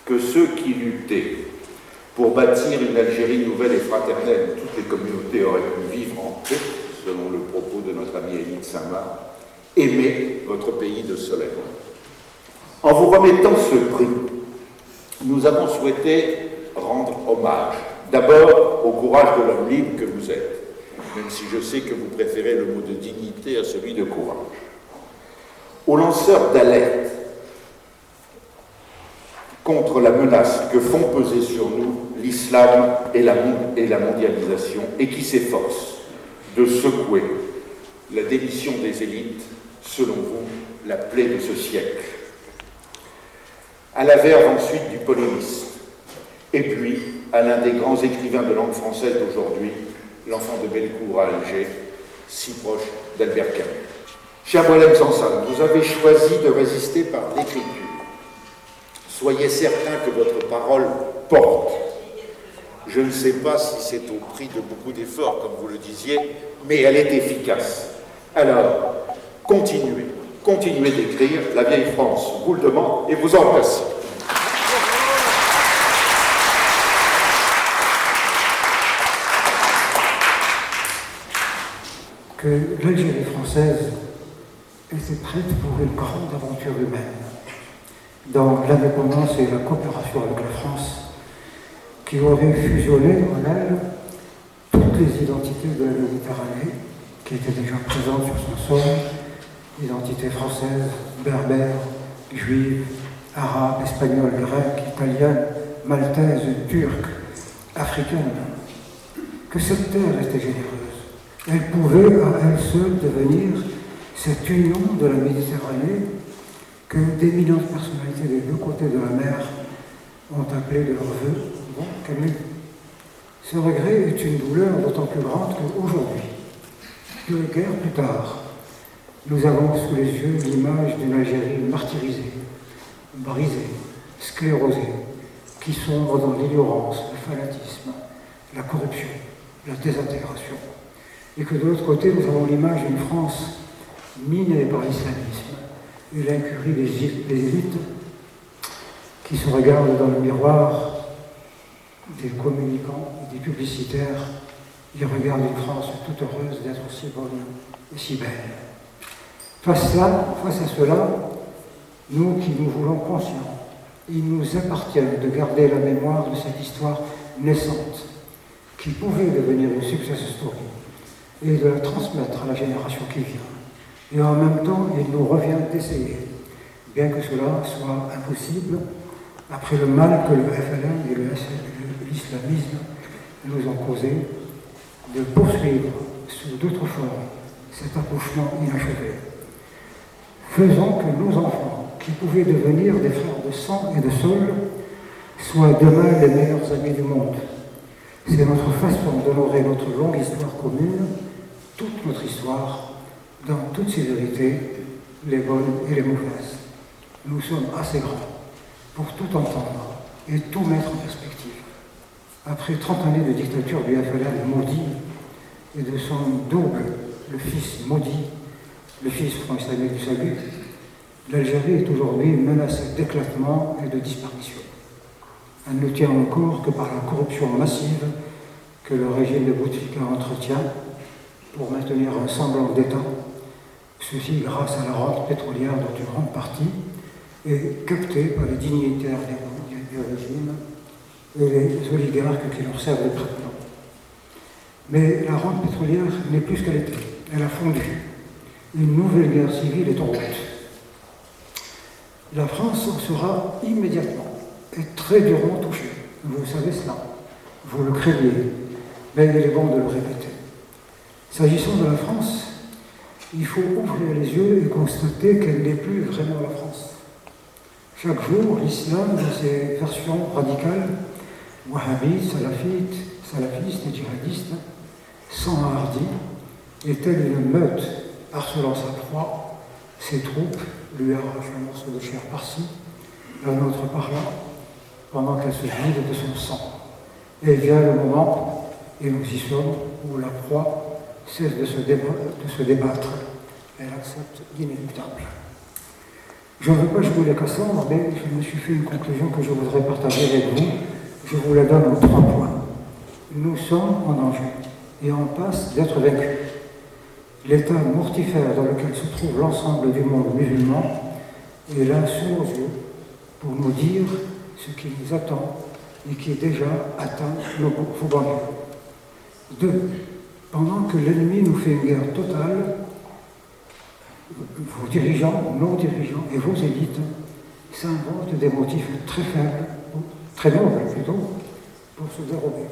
que ceux qui luttaient pour bâtir une Algérie nouvelle et fraternelle où toutes les communautés auraient pu vivre en paix, selon le propos de notre ami Élie de Saint-Marc, aimaient votre pays de soleil. En vous remettant ce prix, nous avons souhaité rendre hommage, d'abord au courage de l'homme libre que vous êtes, même si je sais que vous préférez le mot de dignité à celui de courage, aux lanceurs d'alerte contre la menace que font peser sur nous l'islam et la mondialisation, et qui s'efforcent de secouer la démission des élites, selon vous, la plaie de ce siècle. À la verve ensuite du polémiste, et puis à l'un des grands écrivains de langue française d'aujourd'hui, l'enfant de Bellecour à Alger, si proche d'Albert Camus. Cher Boualem-Sansal, vous avez choisi de résister par l'écriture. Soyez certain que votre parole porte. Je ne sais pas si c'est au prix de beaucoup d'efforts, comme vous le disiez, mais elle est efficace. Alors, continuez d'écrire, la vieille France vous le demande et vous en remercie. Que l'Algérie française était prête pour une grande aventure humaine dans l'indépendance et la coopération avec la France, qui aurait fusionné en elle toutes les identités de la Méditerranée qui étaient déjà présentes sur son sol, identité française, berbère, juive, arabe, espagnole, grecque, italienne, maltaise, turque, africaine. Que cette terre était généreuse. Elle pouvait à elle seule devenir cette union de la Méditerranée que d'éminentes personnalités des deux côtés de la mer ont appelé de leur vœu. Bon, Camus. Ce regret est une douleur d'autant plus grande qu'aujourd'hui, deux guerres plus tard, nous avons sous les yeux l'image d'une Algérie martyrisée, brisée, sclérosée, qui sombre dans l'ignorance, le fanatisme, la corruption, la désintégration. Et que de l'autre côté, nous avons l'image d'une France minée par l'islamisme et l'incurie des élites qui se regardent dans le miroir des communicants et des publicitaires. Ils regardent une France toute heureuse d'être si bonne et si belle. Face à cela, nous qui nous voulons conscients, il nous appartient de garder la mémoire de cette histoire naissante, qui pouvait devenir une success story, et de la transmettre à la génération qui vient. Et en même temps, il nous revient d'essayer, bien que cela soit impossible, après le mal que le FLN et l'islamisme nous ont causé, de poursuivre sous d'autres formes cet accouchement inachevé. Faisons que nos enfants, qui pouvaient devenir des frères de sang et de sol, soient demain les meilleurs amis du monde. C'est notre façon d'honorer notre longue histoire commune, toute notre histoire, dans toute ses vérités, les bonnes et les mauvaises. Nous sommes assez grands pour tout entendre et tout mettre en perspective. Après 30 années de dictature du FLN maudit et de son double, le fils maudit, le fils Front islamique du salut, l'Algérie est aujourd'hui menacée d'éclatement et de disparition. Elle ne tient encore que par la corruption massive que le régime de Bouteflika entretient pour maintenir un semblant d'État, ceci grâce à la rente pétrolière dont une grande partie est captée par les dignitaires du régime et les oligarques qui leur servent de traitement. Mais la rente pétrolière n'est plus ce qu'elle était. Elle a fondu. Une nouvelle guerre civile est en route. La France en sera immédiatement et très durement touchée. Vous savez cela. Vous le craignez, mais il est bon de le répéter. S'agissant de la France, il faut ouvrir les yeux et constater qu'elle n'est plus vraiment la France. Chaque jour, l'islam, dans ses versions radicales, wahhabites, salafistes et djihadistes, s'enhardit, et telle une meute harcelant sa proie, ses troupes lui arrachent un morceau de chair par-ci, la nôtre par-là, pendant qu'elle se vide de son sang. Et vient le moment, et nous y sommes, où la proie cesse de se débattre. Elle accepte l'inéluctable. Je ne veux pas jouer les Cassandres, mais je me suis fait une conclusion que je voudrais partager avec vous. Je vous la donne en 3 points. Nous sommes en danger et en passe d'être vaincus. L'état mortifère dans lequel se trouve l'ensemble du monde musulman est là sous nos yeux pour nous dire ce qui nous attend et qui déjà atteint vos banlieues. 2. Pendant que l'ennemi nous fait une guerre totale, vos dirigeants, nos dirigeants et vos élites s'inventent des motifs très faibles, très nobles plutôt, pour se dérober.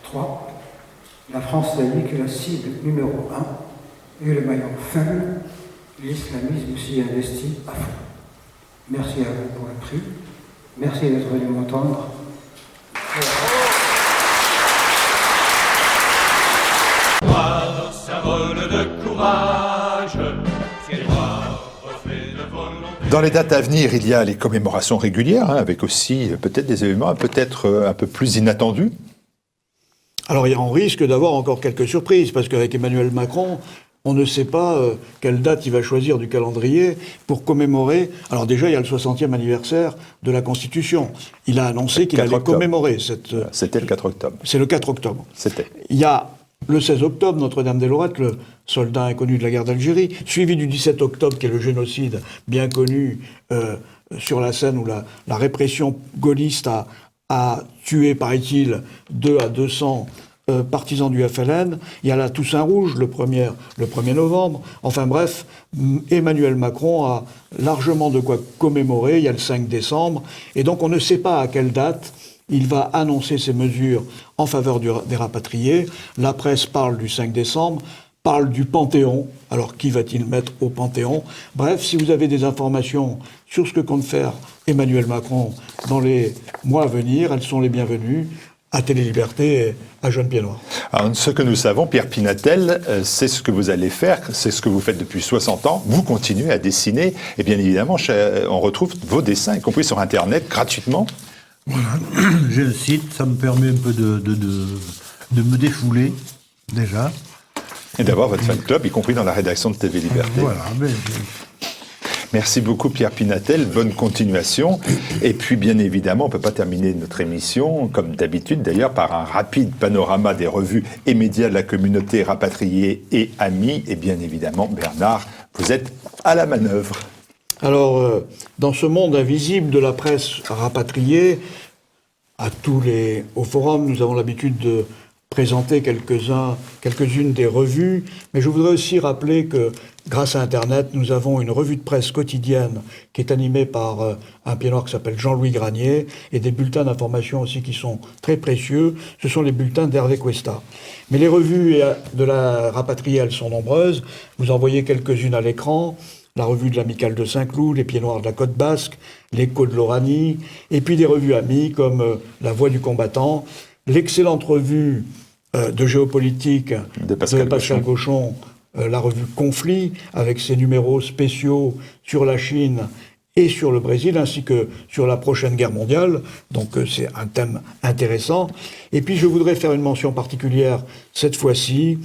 3. La France laïque est la cible numéro 1 et le maillon faible, l'islamisme s'y investit à fond. Merci à vous pour le prix. Merci d'être venu m'entendre. Symbole de courage, pied noir, reflet de volonté. Dans les dates à venir, il y a les commémorations régulières, avec aussi peut-être des événements peut-être un peu plus inattendus. Alors on risque d'avoir encore quelques surprises, parce qu'avec Emmanuel Macron, on ne sait pas quelle date il va choisir du calendrier pour commémorer. Alors déjà, il y a le 60e anniversaire de la Constitution. Il a annoncé qu'il allait commémorer cette... C'était le 4 octobre. C'est le 4 octobre. C'était. Il y a le 16 octobre, Notre-Dame-des-Lorette, le soldat inconnu de la guerre d'Algérie, suivi du 17 octobre, qui est le génocide bien connu sur la Seine, où la répression gaulliste a tué, paraît-il, 200 à 200 partisans du FLN. Il y a la Toussaint Rouge, le 1er novembre. Enfin bref, Emmanuel Macron a largement de quoi commémorer. Il y a le 5 décembre. Et donc on ne sait pas à quelle date il va annoncer ses mesures en faveur des rapatriés. La presse parle du 5 décembre, parle du Panthéon. Alors qui va-t-il mettre au Panthéon? Bref, si vous avez des informations sur ce que compte faire Emmanuel Macron dans les mois à venir, elles sont les bienvenues à Télé-Liberté et à Jeune Pied Noir. Alors, ce que nous savons, Pierre Pinatel, c'est ce que vous allez faire, c'est ce que vous faites depuis 60 ans. Vous continuez à dessiner, et bien évidemment, on retrouve vos dessins, y compris sur Internet, gratuitement. Voilà, j'ai le site, ça me permet un peu de me défouler, déjà. Et d'avoir votre fan club, y compris dans la rédaction de TV Liberté. Voilà, mais... Merci beaucoup Pierre Pinatel, bonne continuation. Et puis bien évidemment, on ne peut pas terminer notre émission, comme d'habitude d'ailleurs, par un rapide panorama des revues et médias de la communauté rapatriée et amis. Et bien évidemment, Bernard, vous êtes à la manœuvre. Alors, dans ce monde invisible de la presse rapatriée, au forum, nous avons l'habitude de présenter quelques-unes des revues, mais je voudrais aussi rappeler que grâce à Internet, nous avons une revue de presse quotidienne qui est animée par un pied-noir qui s'appelle Jean-Louis Granier, et des bulletins d'information aussi qui sont très précieux. Ce sont les bulletins d'Hervé Cuesta. Mais les revues de la rapatriée, elles sont nombreuses. Vous en voyez quelques-unes à l'écran. La revue de l'Amicale de Saint-Cloud, les Pieds-Noirs de la Côte Basque, l'Écho de l'Oranie, et puis des revues amies comme La Voix du Combattant, l'excellente revue de géopolitique de Pascal Cochon, la revue Conflit, avec ses numéros spéciaux sur la Chine et sur le Brésil, ainsi que sur la prochaine guerre mondiale. Donc c'est un thème intéressant. Et puis je voudrais faire une mention particulière, cette fois-ci,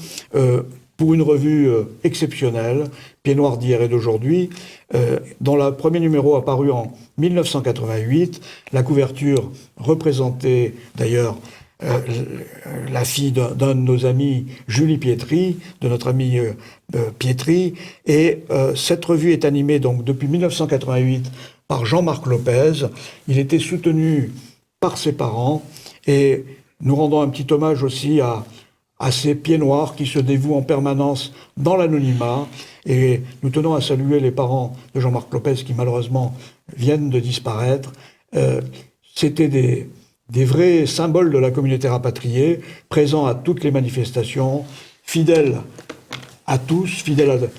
pour une revue exceptionnelle, Pieds-Noirs d'hier et d'aujourd'hui, dont le premier numéro a paru en 1988. La couverture représentait d'ailleurs la fille d'un de nos amis, Julie Pietri, de notre ami Pietri. Et cette revue est animée donc depuis 1988 par Jean-Marc Lopez. Il était soutenu par ses parents. Et nous rendons un petit hommage aussi à ces pieds-noirs qui se dévouent en permanence dans l'anonymat. Et nous tenons à saluer les parents de Jean-Marc Lopez qui malheureusement viennent de disparaître. C'était des vrais symboles de la communauté rapatriée, présents à toutes les manifestations, fidèles à tous, fidèles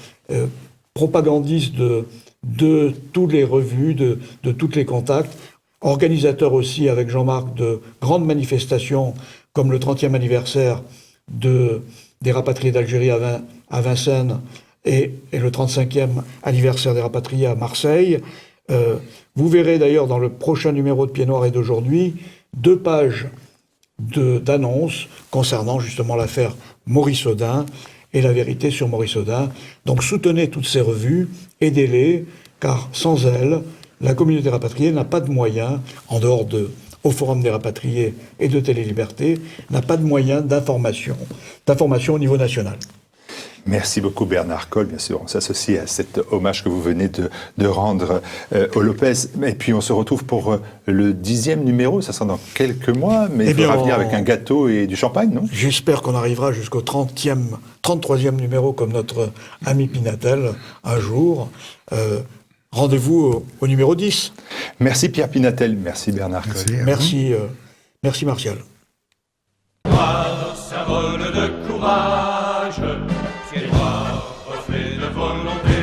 propagandistes de toutes les revues, de tous les contacts, organisateurs aussi avec Jean-Marc de grandes manifestations comme le 30e anniversaire des rapatriés d'Algérie à Vincennes et le 35e anniversaire des rapatriés à Marseille. Vous verrez d'ailleurs dans le prochain numéro de Pieds-Noirs et d'aujourd'hui 2 pages d'annonces concernant justement l'affaire Maurice Audin et la vérité sur Maurice Audin. Donc soutenez toutes ces revues, aidez-les, car sans elles, la communauté rapatriée n'a pas de moyens, en dehors au Forum des rapatriés et de Télé-Liberté, n'a pas de moyens d'information au niveau national. Merci beaucoup Bernard Colle, bien sûr, on s'associe à cet hommage que vous venez de rendre au Lopez. Et puis on se retrouve pour le 10e numéro, ça sera dans quelques mois, mais il faudra venir avec un gâteau et du champagne, non? J'espère qu'on arrivera jusqu'au 33e numéro comme notre ami Pinatel un jour. Rendez-vous au numéro 10. Merci Pierre Pinatel, merci Bernard Colle. Merci Martial. Symbole de courage, Pieds-Noirs, reflet de volonté.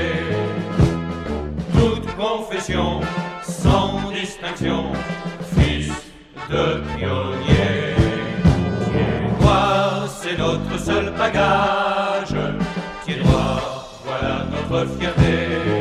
Toute confession, sans distinction, fils de pionniers. Pieds-Noirs, c'est notre seul bagage. Pieds-Noirs, voilà notre fierté.